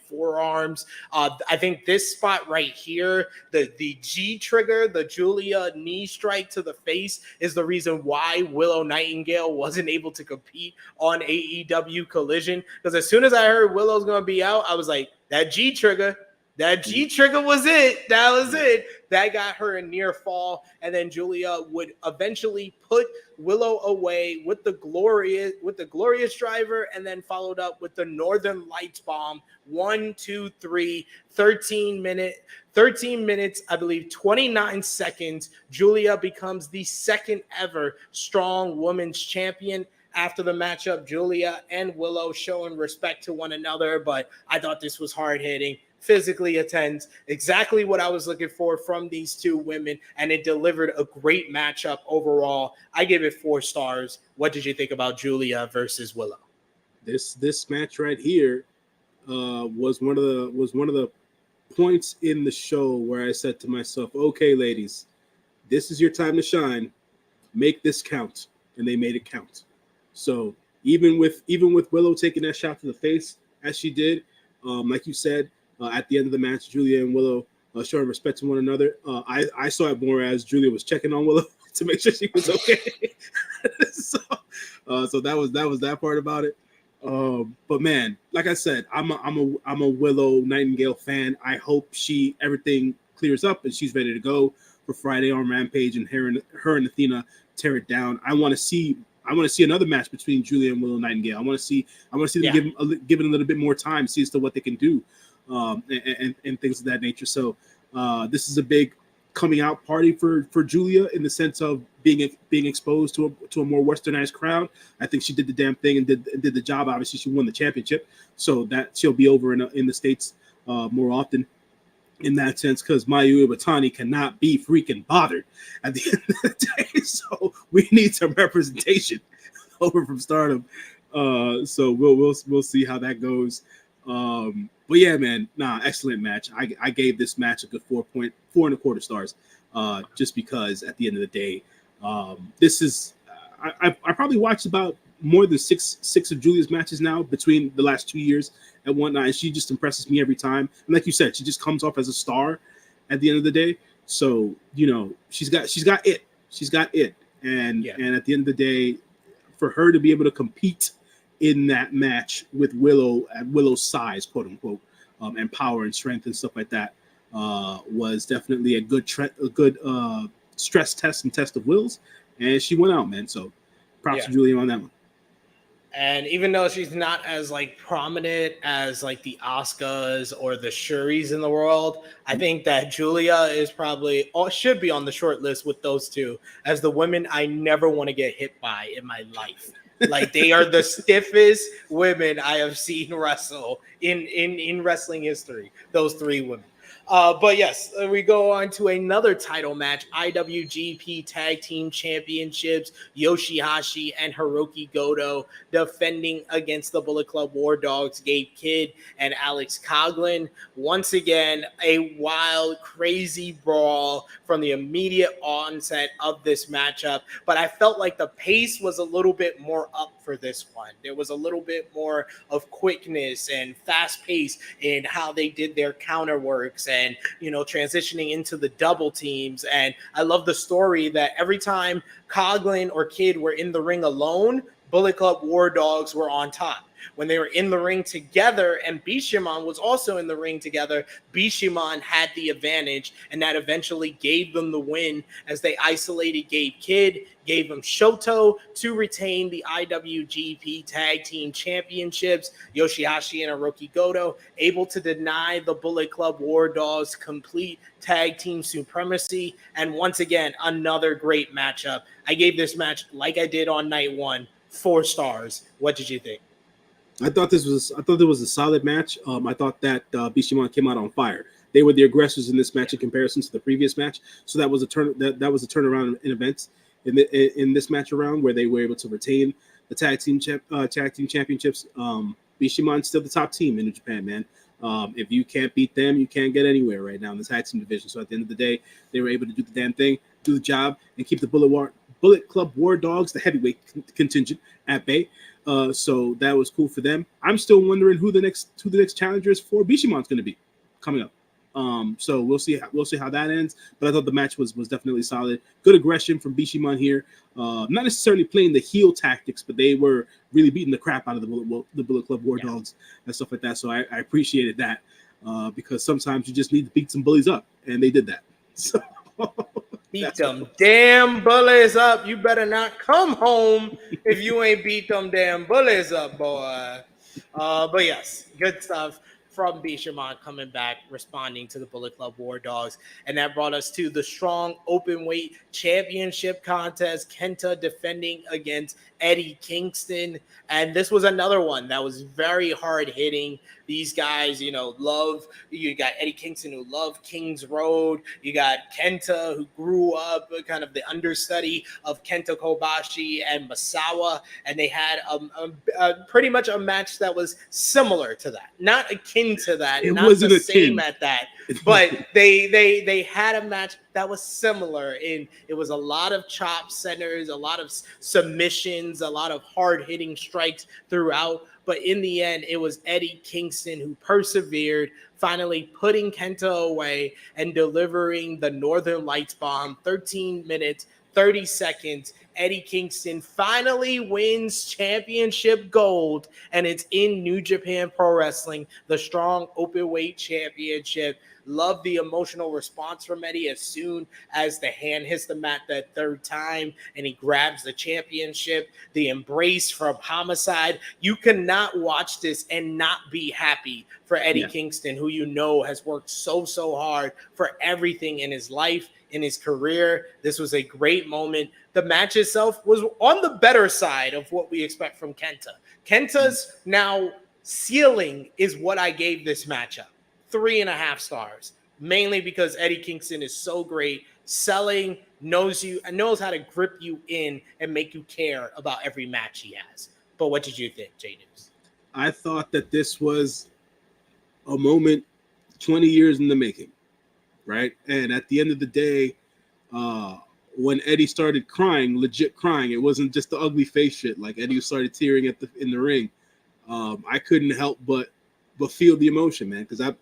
forearms. I think this spot right here, the G trigger, the Giulia knee strike to the face, is the reason why Willow Nightingale wasn't able to compete on AEW Collision. Because as soon as I heard Willow's going to be out, I was like, that G trigger was it. That was it. That got her a near fall. And then Giulia would eventually put Willow away with the glorious driver, and then followed up with the Northern Lights bomb. 1, 2, 3, 13 minutes, I believe 29 seconds. Giulia becomes the second ever Strong Women's Champion. After the matchup, Giulia and Willow showing respect to one another, but I thought this was hard hitting, physically intense, exactly what I was looking for from these two women, and it delivered a great matchup overall. I give it 4 stars. What did you think about Giulia versus Willow? This match right here was one of the points in the show where I said to myself, okay, ladies, this is your time to shine. Make this count. And they made it count. So even with Willow taking that shot to the face as she did, like you said, at the end of the match, Giulia and Willow showing respect to one another. I saw it more as Giulia was checking on Willow to make sure she was okay. So that was that part about it. But man, like I said, I'm a Willow Nightingale fan. I hope everything clears up and she's ready to go for Friday on Rampage, and her and Athena tear it down. I want to see another match between Giulia and Willow Nightingale. I want to see them give it a little bit more time, see as to what they can do, and things of that nature. So this is a big coming out party for Giulia in the sense of being exposed to a more westernized crowd. I think she did the damn thing and did the job. Obviously, she won the championship, so that she'll be over in the States more often in that sense, because Mayu Iwatani cannot be freaking bothered at the end of the day. So we need some representation over from Stardom. So we'll see how that goes. But yeah, man, excellent match. I gave this match a good 4.25 stars, just because at the end of the day, this is I probably watched about more than six of Giulia's matches now between the last 2 years and whatnot. And she just impresses me every time. And like you said, she just comes off as a star at the end of the day. So, she's got it. She's got it. And at the end of the day, for her to be able to compete in that match with Willow at Willow's size, quote unquote, and power and strength and stuff like that, was definitely a good stress test and test of wills. And she went out, man. So props to Giulia on that one. And even though she's not as prominent as the Asukas or the Shuris in the world, I think that Giulia is probably should be on the short list with those two as the women I never want to get hit by in my life. They are the stiffest women I have seen wrestle in wrestling history. Those three women. But yes, we go on to another title match, IWGP Tag Team Championships, Yoshihashi and Hiroki Goto defending against the Bullet Club War Dogs, Gabe Kidd and Alex Coughlin. Once again, a wild, crazy brawl from the immediate onset of this matchup, but I felt like the pace was a little bit more up for this one. There was a little bit more of quickness and fast pace in how they did their counter works and transitioning into the double teams. And I love the story that every time Coughlin or Kidd were in the ring alone, Bullet Club War Dogs were on top. When they were in the ring together and Bishamon was also in the ring together, Bishamon had the advantage, and that eventually gave them the win as they isolated Gabe Kidd, gave him Shoto to retain the IWGP Tag Team Championships. Yoshihashi and Hiroki Goto able to deny the Bullet Club War Dogs complete tag team supremacy. And once again, another great matchup. I gave this match, like I did on night one, 4 stars. What did you think? I thought it was a solid match. I thought that Bishamon came out on fire. They were the aggressors in this match in comparison to the previous match. So that was a turnaround in events in this match around where they were able to retain the tag team championships. Bishamon's still the top team in New Japan, man. If you can't beat them, you can't get anywhere right now in the tag team division. So at the end of the day, they were able to do the damn thing, do the job, and keep the Bullet Club War Dogs, the heavyweight contingent, at bay. So that was cool for them. I'm still wondering who the next challengers for Bishamon's going to be coming up. So we'll see how that ends. But I thought the match was definitely solid. Good aggression from Bishamon here. Not necessarily playing the heel tactics, but they were really beating the crap out of the Bullet Club War Dogs and stuff like that. So I appreciated that because sometimes you just need to beat some bullies up, and they did that. So. Beat them damn bullies up. You better not come home if you ain't beat them damn bullies up, boy. But yes, good stuff from Bishamon coming back, responding to the Bullet Club War Dogs. And that brought us to the strong Openweight Championship contest. Kenta defending against Eddie Kingston. And this was another one that was very hard hitting. These guys, you got Eddie Kingston who loved King's Road. You got Kenta who grew up kind of the understudy of Kenta Kobashi and Masawa. And they had pretty much a match that was similar to that. Not akin to that. It not wasn't the akin. same at that. But they had a match that was similar in it was a lot of chop centers, a lot of submissions, a lot of hard-hitting strikes throughout. But in the end, it was Eddie Kingston who persevered, finally putting Kenta away and delivering the Northern Lights bomb, 13 minutes, 30 seconds. Eddie Kingston finally wins championship gold, and it's in New Japan Pro Wrestling, the strong Openweight Championship. Love the emotional response from Eddie as soon as the hand hits the mat that third time and he grabs the championship. The embrace from Homicide. You cannot watch this and not be happy for Eddie Kingston, who has worked so hard for everything in his life, in his career. This was a great moment. The match itself was on the better side of what we expect from Kenta. Kenta's now ceiling is what I gave this matchup. 3.5 stars, mainly because Eddie Kingston is so great, selling, knows how to grip you in and make you care about every match he has. But what did you think, J News? I thought that this was a moment 20 years in the making, right? And at the end of the day, when Eddie started crying, legit crying, it wasn't just the ugly face shit. Like Eddie started tearing in the ring. I couldn't help but but feel the emotion, man, because I've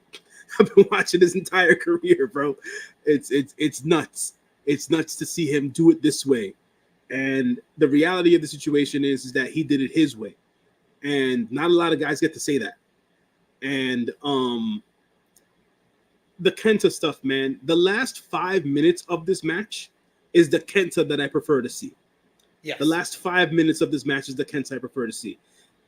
been watching his entire career, bro. It's nuts. It's nuts to see him do it this way. And the reality of the situation is that he did it his way. And not a lot of guys get to say that. And the Kenta stuff, man, the last 5 minutes of this match is the Kenta that I prefer to see. Yes. The last 5 minutes of this match is the Kenta I prefer to see.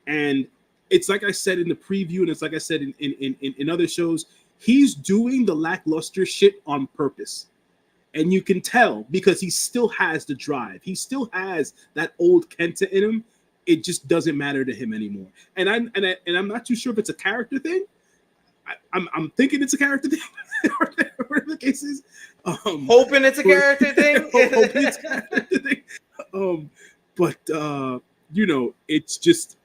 And it's like I said in the preview, and it's like I said in other shows, he's doing the lackluster shit on purpose. And you can tell because he still has the drive. He still has that old Kenta in him. It just doesn't matter to him anymore. And I'm not too sure if it's a character thing. I'm thinking it's a character thing, whatever the case is. Hoping it's a character thing. Hoping it's a character thing. But you know, it's just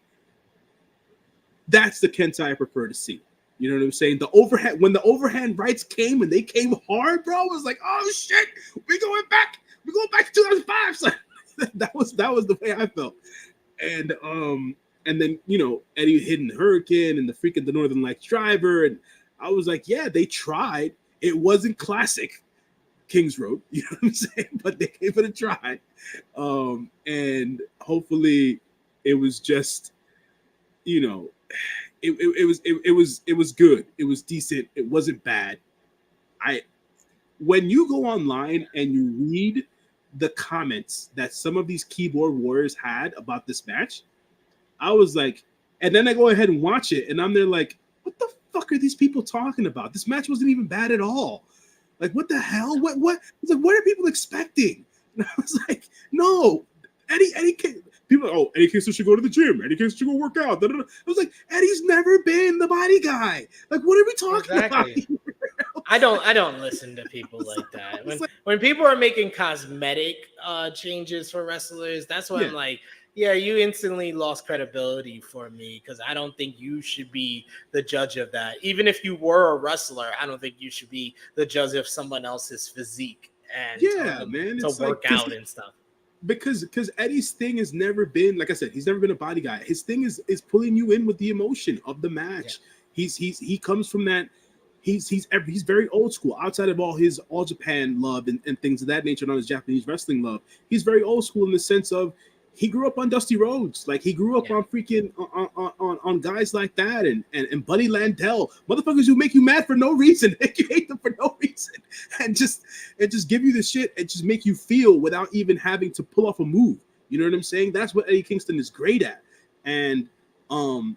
that's the Kenta I prefer to see. You know what I'm saying? The overhand, when the overhand rights came and they came hard, bro, I was like, oh shit, we're going back to 2005. So that was the way I felt. And then, you know, Eddie hitting the Hurricane and the Northern Lights driver. And I was like, yeah, they tried. It wasn't classic Kings Road, you know what I'm saying? But they gave it a try. And hopefully it was just, you know, it was good. It was decent. It wasn't bad. When you go online and you read the comments that some of these keyboard warriors had about this match, I was like, and then I go ahead and watch it, and I'm there like, what the fuck are these people talking about? This match wasn't even bad at all. Like, what the hell? What? It's like, what are people expecting? And I was like, no, Eddie people, oh, Eddie Kingston should go to the gym. Eddie Kingston should go work out. I was like, Eddie's never been the body guy. Like, what are we talking about? I don't listen to people like that. When people are making cosmetic changes for wrestlers, that's when I'm like, yeah, you instantly lost credibility for me because I don't think you should be the judge of that. Even if you were a wrestler, I don't think you should be the judge of someone else's physique and to work out and stuff. Because Eddie's thing has never been, like I said, he's never been a body guy. His thing is pulling you in with the emotion of the match. Yeah. He comes from that. He's very old school. Outside of all his All Japan love and things of that nature, not his Japanese wrestling love, he's very old school in the sense of he grew up on Dusty Rhodes. Like he grew up on freaking on guys like that and Buddy Landell, motherfuckers who make you mad for no reason, make you hate them for no reason, and just give you the shit and just make you feel without even having to pull off a move. You know what I'm saying? That's what Eddie Kingston is great at. And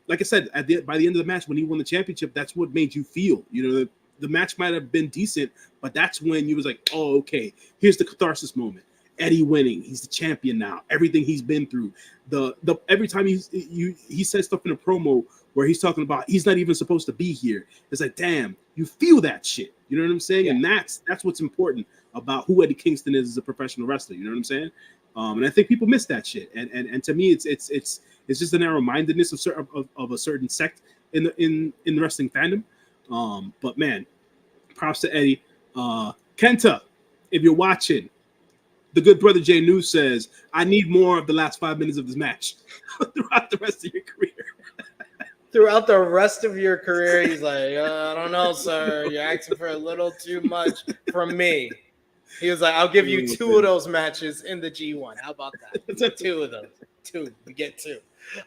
like I said, by the end of the match when he won the championship, that's what made you feel. You know, the match might have been decent, but that's when you was like, oh, okay, here's the catharsis moment. Eddie winning, he's the champion now. Everything he's been through, the every time he says stuff in a promo where he's talking about he's not even supposed to be here. It's like, damn, you feel that shit. You know what I'm saying? Yeah. And that's what's important about who Eddie Kingston is as a professional wrestler. You know what I'm saying? And I think people miss that shit. And to me, it's just a narrow-mindedness of a certain sect in the wrestling fandom. But man, props to Eddie. Kenta, if you're watching. The good brother Jay News says, I need more of the last 5 minutes of this match throughout the rest of your career. Throughout the rest of your career, he's like, I don't know, sir. You're asking for a little too much from me. He was like, I'll give you two of those matches in the G1. How about that? Two of those. Two. We get two.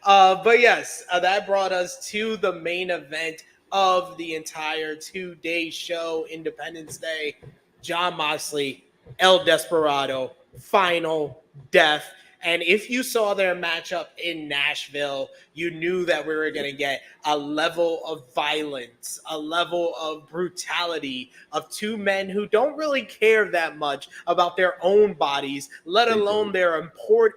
But yes, that brought us to the main event of the entire 2-day show, Independence Day. Jon Moxley, El Desperado, final death. And if you saw their matchup in Nashville, you knew that we were going to get a level of violence, a level of brutality of two men who don't really care that much about their own bodies, let alone their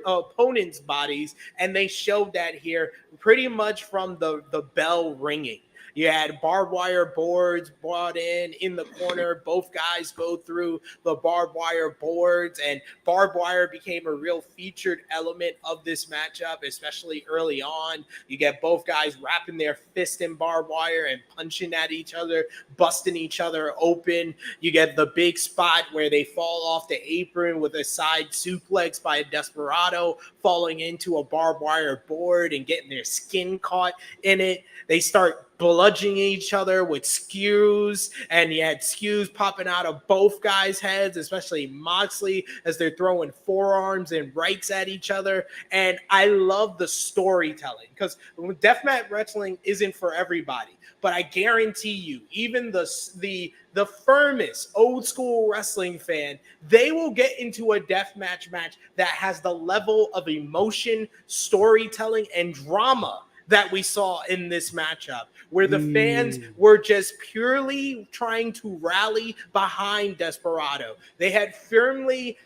opponents' bodies. And they showed that here pretty much from the bell ringing. You had barbed wire boards brought in the corner. Both guys go through the barbed wire boards, and barbed wire became a real featured element of this matchup, especially early on. You get both guys wrapping their fist in barbed wire and punching at each other, busting each other open. You get the big spot where they fall off the apron with a side suplex by a Desperado, falling into a barbed wire board and getting their skin caught in it. They start bludgeoning each other with skews, and you had skews popping out of both guys' heads, especially Moxley, as they're throwing forearms and rights at each other. And I love the storytelling, because deathmatch wrestling isn't for everybody. But I guarantee you, even the firmest old school wrestling fan, they will get into a deathmatch match that has the level of emotion, storytelling, and drama that we saw in this matchup, where the fans were just purely trying to rally behind Desperado. They had firmly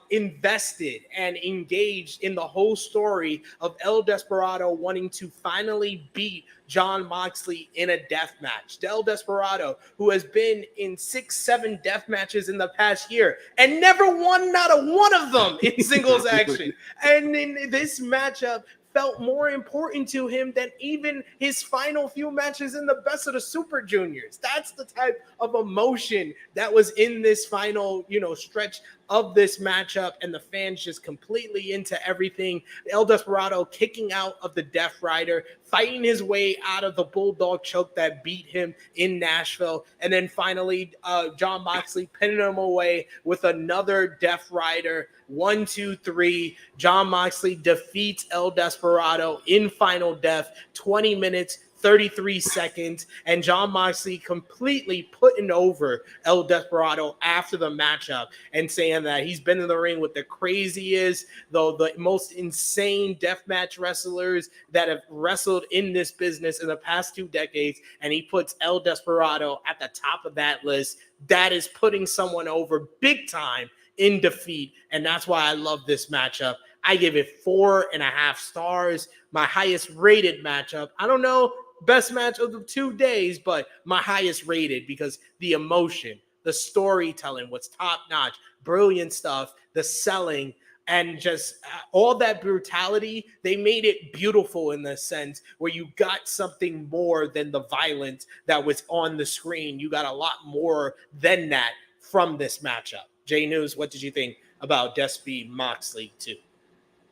invested and engaged in the whole story of El Desperado wanting to finally beat Jon Moxley in a death match. El Desperado, who has been in 6-7 death matches in the past year and never won not a one of them in singles action. And in this matchup, felt more important to him than even his final few matches in the Best of the Super Juniors. That's the type of emotion that was in this final, stretch of this matchup, and the fans just completely into everything. El Desperado kicking out of the Death Rider, fighting his way out of the Bulldog choke that beat him in Nashville, and then finally Jon Moxley pinning him away with another Death Rider. 1, 2, 3. Jon Moxley defeats El Desperado in final death, 20 minutes, 33 seconds, and Jon Moxley completely putting over El Desperado after the matchup and saying that he's been in the ring with the craziest, the most insane deathmatch wrestlers that have wrestled in this business in the past 2 decades, and he puts El Desperado at the top of that list. That is putting someone over big time in defeat, and that's why I love this matchup. I give it 4.5 stars. My highest rated matchup. I don't know best match of the 2 days, but my highest rated, because the emotion, the storytelling was top notch, brilliant stuff, the selling, and just all that brutality. They made it beautiful in the sense where you got something more than the violence that was on the screen. You got a lot more than that from this matchup. Jay News, what did you think about Despy Moxley 2?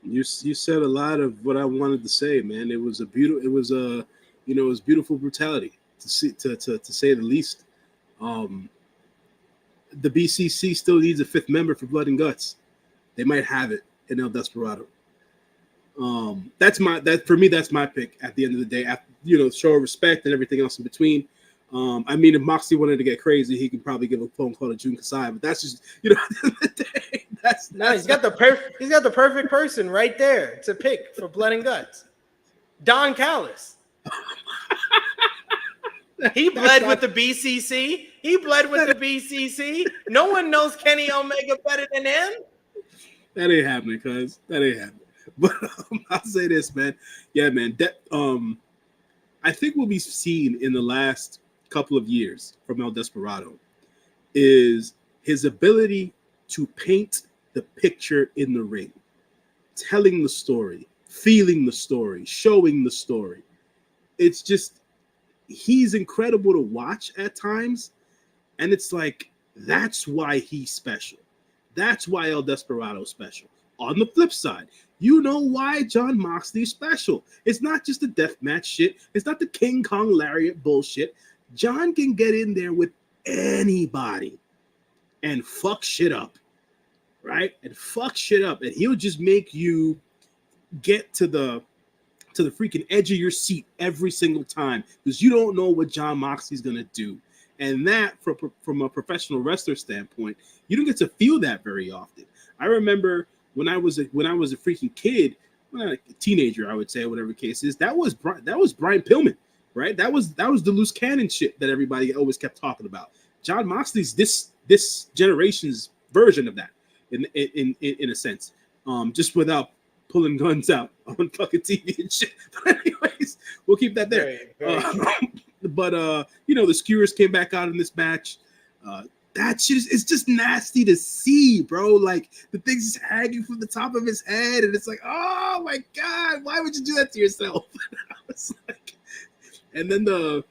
You said a lot of what I wanted to say, man. It was beautiful brutality to say the least. The BCC still needs a 5th member for Blood and Guts. They might have it in El Desperado. That's my pick at the end of the day. After, show of respect and everything else in between. If Moxley wanted to get crazy, he could probably give a phone call to Jun Kasai, but that's just, at the end of the day, he's got the perfect person right there to pick for Blood and Guts. Don Callis. He bled with the BCC. No one knows Kenny Omega better than him. That ain't happening, cuz. That ain't happening. But I'll say this, man. Yeah, man. I think what we've seen in the last couple of years from El Desperado is his ability to paint the picture in the ring, telling the story, feeling the story, showing the story. It's just, he's incredible to watch at times, and it's like, that's why he's special. That's why El Desperado's special. On the flip side, you know why Jon Moxley's special. It's not just the deathmatch shit. It's not the King Kong lariat bullshit. Jon can get in there with anybody and fuck shit up, right? And he'll just make you get to the freaking edge of your seat every single time, because you don't know what Jon Moxley's gonna do. And that, from a professional wrestler standpoint, you don't get to feel that very often. I remember when I was a freaking kid, a teenager, I would say, whatever the case is, that was Brian Pillman, right? That was the loose cannon shit that everybody always kept talking about. Jon Moxley's this generation's version of that, in a sense, just without pulling guns out on fucking TV and shit. But anyways, we'll keep that there. The skewers came back out in this match. That shit is just nasty to see, bro. Like, the thing's just hanging from the top of his head, and it's like, oh my god, why would you do that to yourself? I was like, and then the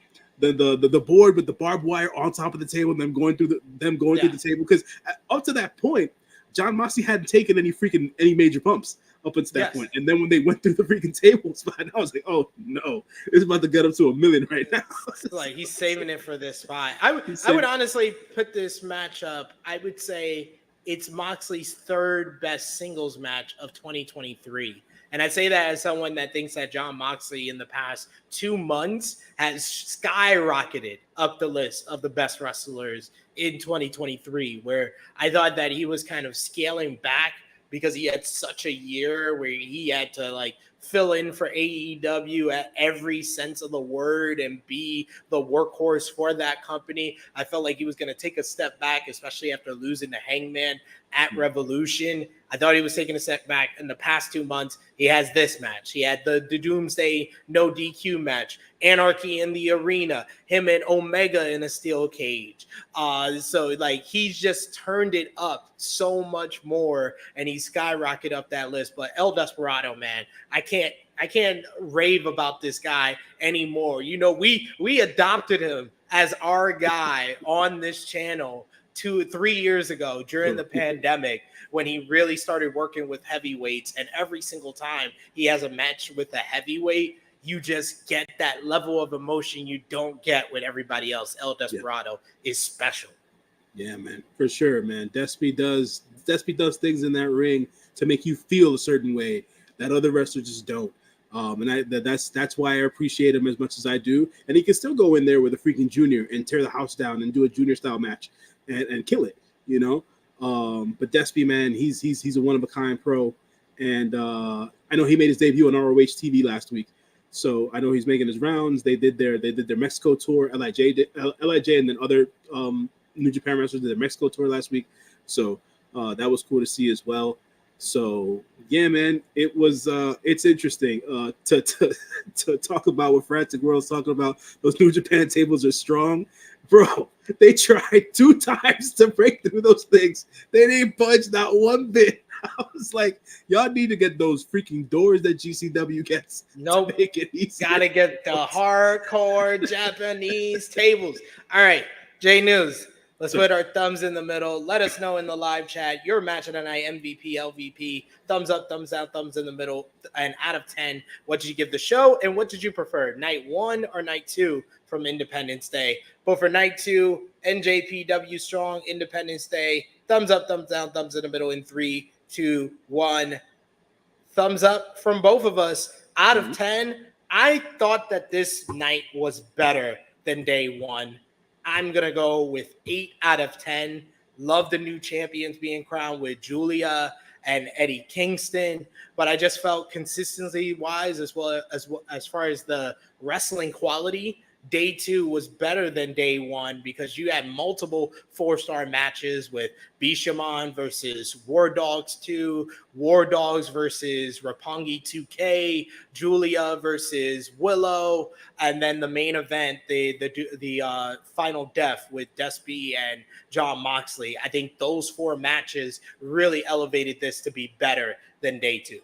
board with the barbed wire on top of the table, and them going through the table, because up to that point, Jon Moxley hadn't taken any major bumps up until that Yes. point. And then when they went through the freaking table spot, I was like, oh no, it's about to get up to 1 million right now. Like he's saving it for this spot. I would honestly put this match up. I would say it's Moxley's third best singles match of 2023. And I say that as someone that thinks that Jon Moxley in the past 2 months has skyrocketed up the list of the best wrestlers in 2023, where I thought that he was kind of scaling back because he had such a year where he had to like fill in for AEW at every sense of the word and be the workhorse for that company. I felt like he was going to take a step back, especially after losing to Hangman at Revolution. I thought he was taking a step back. In the past 2 months, he has this match. He had the Doomsday no DQ match, Anarchy in the Arena, him and Omega in a steel cage. So like he's just turned it up so much more, and he skyrocketed up that list. But El Desperado, man, I can't rave about this guy anymore. You know, we adopted him as our guy on this channel 2-3 years ago during the pandemic, when he really started working with heavyweights. And every single time he has a match with a heavyweight, you just get that level of emotion you don't get with everybody else. El Desperado is special. Yeah, man, for sure, man. Despy does things in that ring to make you feel a certain way that other wrestlers just don't. And that's why I appreciate him as much as I do. And he can still go in there with a freaking junior and tear the house down and do a junior style match and kill it, you know. But Despy, man, he's a one-of-a-kind pro. And I know he made his debut on ROH TV last week. So I know he's making his rounds. They did their Mexico tour. LIJ and then other New Japan wrestlers did their Mexico tour last week. So that was cool to see as well. So yeah, man, it's interesting to talk about what Frantic World's talking about. Those New Japan tables are strong. Bro, they tried 2 times to break through those things. They didn't budge not one bit. I was like, y'all need to get those freaking doors that GCW gets. Nope. To make it easy. Gotta get the hardcore Japanese tables. All right, J News. Let's put our thumbs in the middle. Let us know in the live chat your match of the night, MVP, LVP, thumbs up, thumbs down, thumbs in the middle. And out of 10, what did you give the show? And what did you prefer, night 1 or night 2 from Independence Day? But for night 2, NJPW Strong, Independence Day, thumbs up, thumbs down, thumbs in the middle in 3, 2, 1. Thumbs up from both of us. Out of 10, I thought that this night was better than day 1. I'm going to go with 8 out of 10. Love the new champions being crowned with Giulia and Eddie Kingston. But I just felt consistency-wise, as well as far as the wrestling quality, day 2 was better than day 1 because you had multiple 4-star matches with Bishamon versus War Dogs 2, War Dogs versus Roppongi 2K, Giulia versus Willow, and then the main event, the Final Death with Despy and Jon Moxley. I think those 4 matches really elevated this to be better than day 2.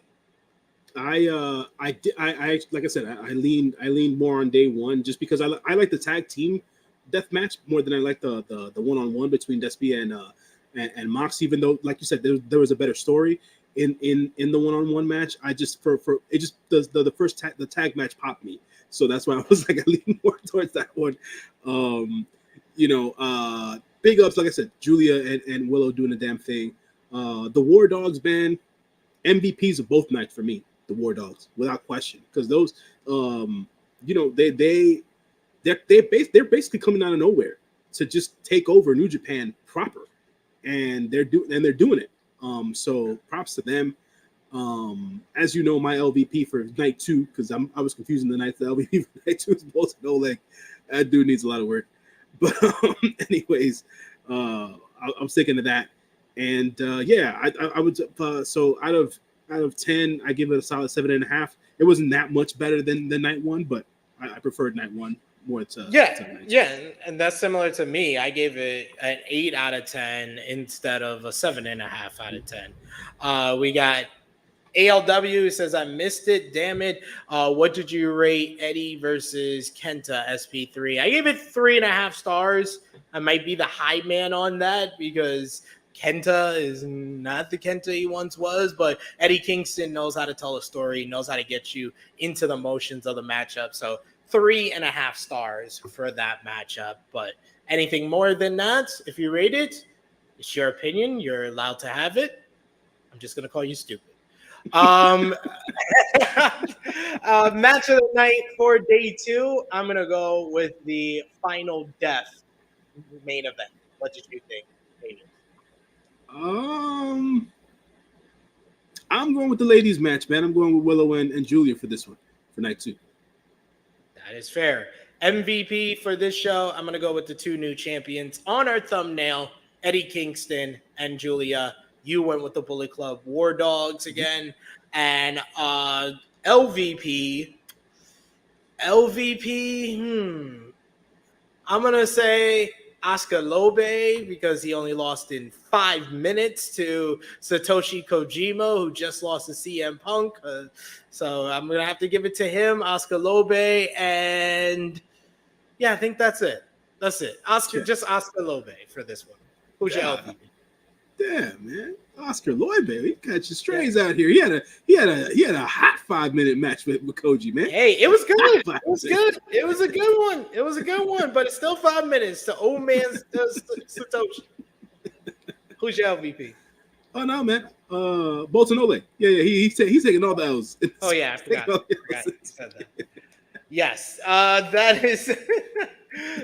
I like I said, I leaned more on day 1 just because I like the tag team death match more than I like the one-on-one between Despy and Mox. Even though, like you said, there was a better story in the one-on-one match. I just for it just the first the tag match popped me, so that's why I was like I lean more towards that one. Big ups, like I said, Giulia and Willow doing the damn thing. The War Dogs, man, MVPs of both nights for me. The War Dogs, without question, because those, they're basically coming out of nowhere to just take over New Japan proper, and they're doing it. So props to them. As you know, my LVP for night 2, because I was confusing the nights. The LVP for night 2 is both no leg. That dude needs a lot of work. But anyways, I'm sticking to that. And I would so out of 10, I give it a solid 7.5. It wasn't that much better than night 1, but I preferred night 1 more to night and that's similar to me. I gave it an 8 out of 10 instead of a 7.5 out of 10. We got ALW says, I missed it. Damn it. What did you rate Eddie versus Kenta SP3? I gave it 3.5 stars. I might be the high man on that because Kenta is not the Kenta he once was, but Eddie Kingston knows how to tell a story, knows how to get you into the motions of the matchup. So 3.5 stars for that matchup. But anything more than that, if you rate it, it's your opinion. You're allowed to have it. I'm just going to call you stupid. Match of the night for day 2. I'm going to go with the Final Death main event. What did you think? I'm going with the ladies match, man. I'm going with Willow and Giulia for this one, for night 2. That is fair. MVP for this show, I'm going to go with the 2 new champions on our thumbnail, Eddie Kingston and Giulia. You went with the Bullet Club War Dogs again. And LVP, I'm going to say Oscar Lobe, because he only lost in 5 minutes to Satoshi Kojima, who just lost to CM Punk. So I'm going to have to give it to him, Oscar Lobe. And yeah, I think that's it. That's it. Just Oscar Lobe for this one. Who's your LVP? Damn, man. Oscar Lobe, he got your strays out here. He had a hot 5-minute match with Koji, man. Hey, it was good. It was good. It was a good one. It was a good one, but it's still 5 minutes to old man Satoshi. Who's your LVP? Oh no, man. Bolton Ole. Yeah, he's taking all the L's. Oh yeah, I forgot you said that. Yes, that is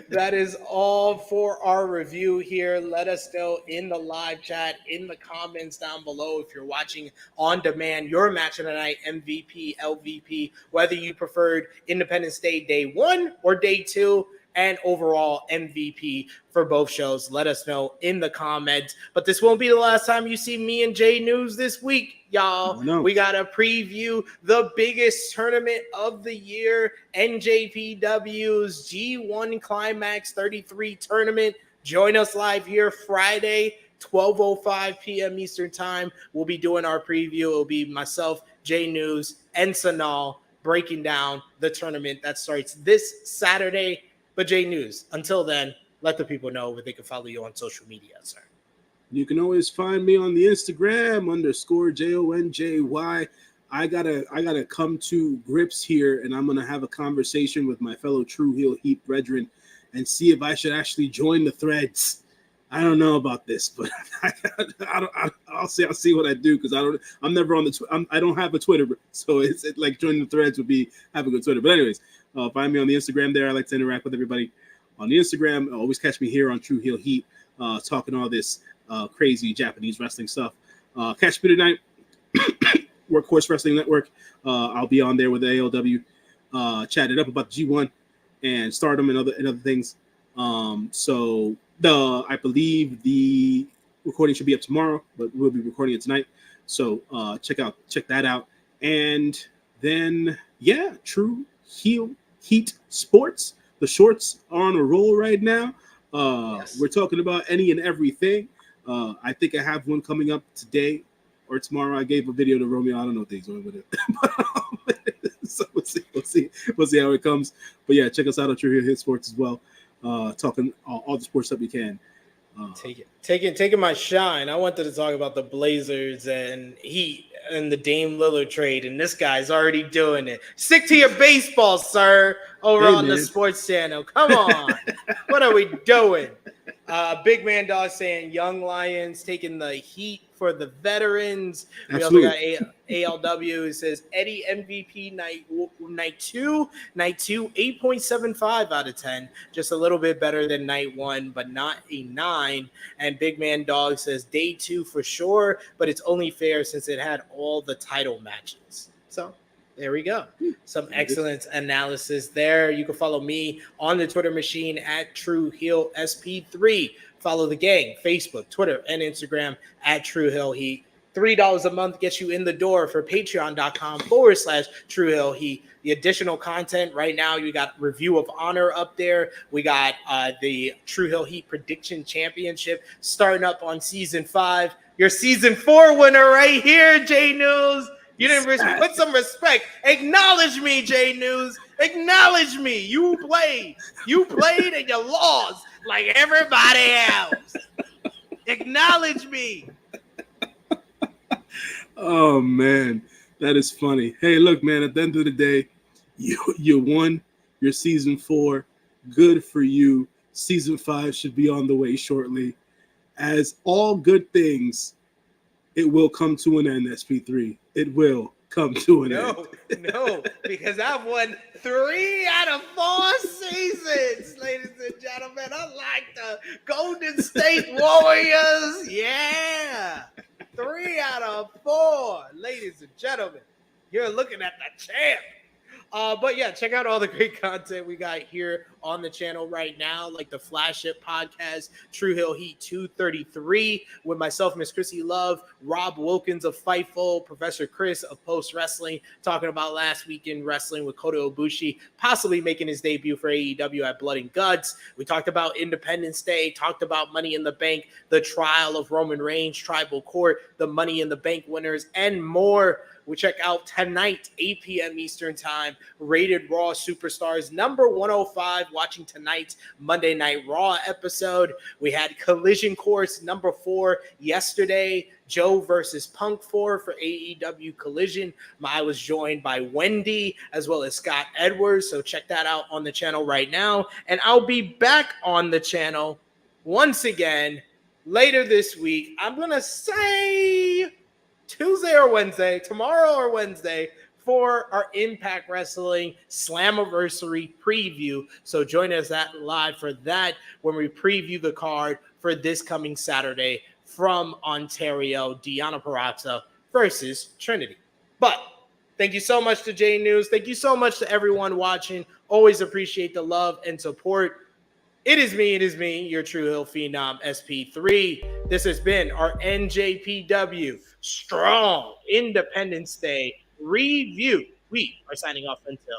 that is all for our review here. Let us know in the live chat, in the comments down below, if you're watching on demand, your match of the night, MVP, LVP, whether you preferred Independence Day 1 or day 2, and overall MVP for both shows. Let us know in the comments. But this won't be the last time you see me and Jay News this week, y'all. No. We got to preview the biggest tournament of the year, NJPW's G1 Climax 33 tournament. Join us live here Friday, 12:05 p.m. Eastern Time. We'll be doing our preview. It'll be myself, Jay News, and Sanal breaking down the tournament that starts this Saturday. But Jay News, until then, let the people know where they can follow you on social media, sir. You can always find me on the Instagram _JONJY. I gotta come to grips here, and I'm gonna have a conversation with my fellow True Heel Heat brethren and see if I should actually join the threads. I don't know about this, but I'll see what I do, because I'm never on the I don't have a Twitter, so it's like joining the threads would be having a Twitter. But anyways, find me on the Instagram there. I like to interact with everybody on the Instagram. Always catch me here on True Heel Heat, talking all this crazy Japanese wrestling stuff. Catch me tonight, Workhorse Wrestling Network. I'll be on there with the ALW, chatting up about G1 and Stardom and other things. So I believe the recording should be up tomorrow, but we'll be recording it tonight. So check that out. And then True Heel Heat Sports. The shorts are on a roll right now. Yes. We're talking about any and everything. I think I have one coming up today or tomorrow. I gave a video to Romeo. I don't know what he's doing with it. So we'll see how it comes. But yeah, check us out on True Heel Heat Sports as well. Talking all the sports that we can. Taking my shine. I wanted to talk about the Blazers and Heat and the Dame Lillard trade, and this guy's already doing it. Stick to your baseball, sir, over on the sports channel. Come on. What are we doing? Big Man Dog saying Young Lions taking the heat for the veterans. Absolutely. We also got ALW. It says Eddie MVP night 2, 8.75 out of 10. Just a little bit better than night 1, but not a 9. And Big Man Dog says day 2 for sure, but it's only fair since it had all the title matches. So there we go. Some excellent analysis there. You can follow me on the Twitter machine at True Heel SP3. Follow the gang, Facebook, Twitter, and Instagram at True Heel Heat. $3 a month gets you in the door for patreon.com/True Heel Heat. The additional content right now, you got Review of Honor up there. We got the True Heel Heat Prediction Championship starting up on season 5. Your season 4 winner right here, Jay News. You didn't put some respect. Acknowledge me, Jay News. Acknowledge me. You played and you lost like everybody else. Acknowledge Acknowledge me. Oh man, that is funny. Hey, look, man. At the end of the day, you won your season 4. Good for you. Season 5 should be on the way shortly. As all good things, it will come to an end. SP3. It will come to an end. No, because I've won 3 out of 4 seasons, ladies and gentlemen. Unlike the Golden State Warriors. Yeah. 3 out of 4, ladies and gentlemen. You're looking at the champ. But yeah, check out all the great content we got here on the channel right now, like the Flash It podcast, True Hill Heat 233 with myself, Miss Chrissy Love, Rob Wilkins of Fightful, Professor Chris of Post Wrestling, talking about last weekend wrestling with Kota Ibushi, possibly making his debut for AEW at Blood and Guts. We talked about Independence Day, talked about Money in the Bank, the trial of Roman Reigns, Tribal Court, the Money in the Bank winners, and more. We check out tonight, 8 p.m. Eastern Time, Rated Raw Superstars, number 105, watching tonight's Monday Night Raw episode. We had Collision Course, number 4, yesterday, Joe versus Punk 4 for AEW Collision. I was joined by Wendy as well as Scott Edwards, so check that out on the channel right now. And I'll be back on the channel once again later this week. I'm going to say Tuesday or Wednesday, tomorrow or Wednesday, for our Impact Wrestling Slammiversary preview. So join us live for that when we preview the card for this coming Saturday from Ontario, Deonna Purrazzo versus Trinity. But thank you so much to J News. Thank you so much to everyone watching. Always appreciate the love and support. It is me, your True Hill Phenom SP3. This has been our NJPW Strong Independence Day review. We are signing off until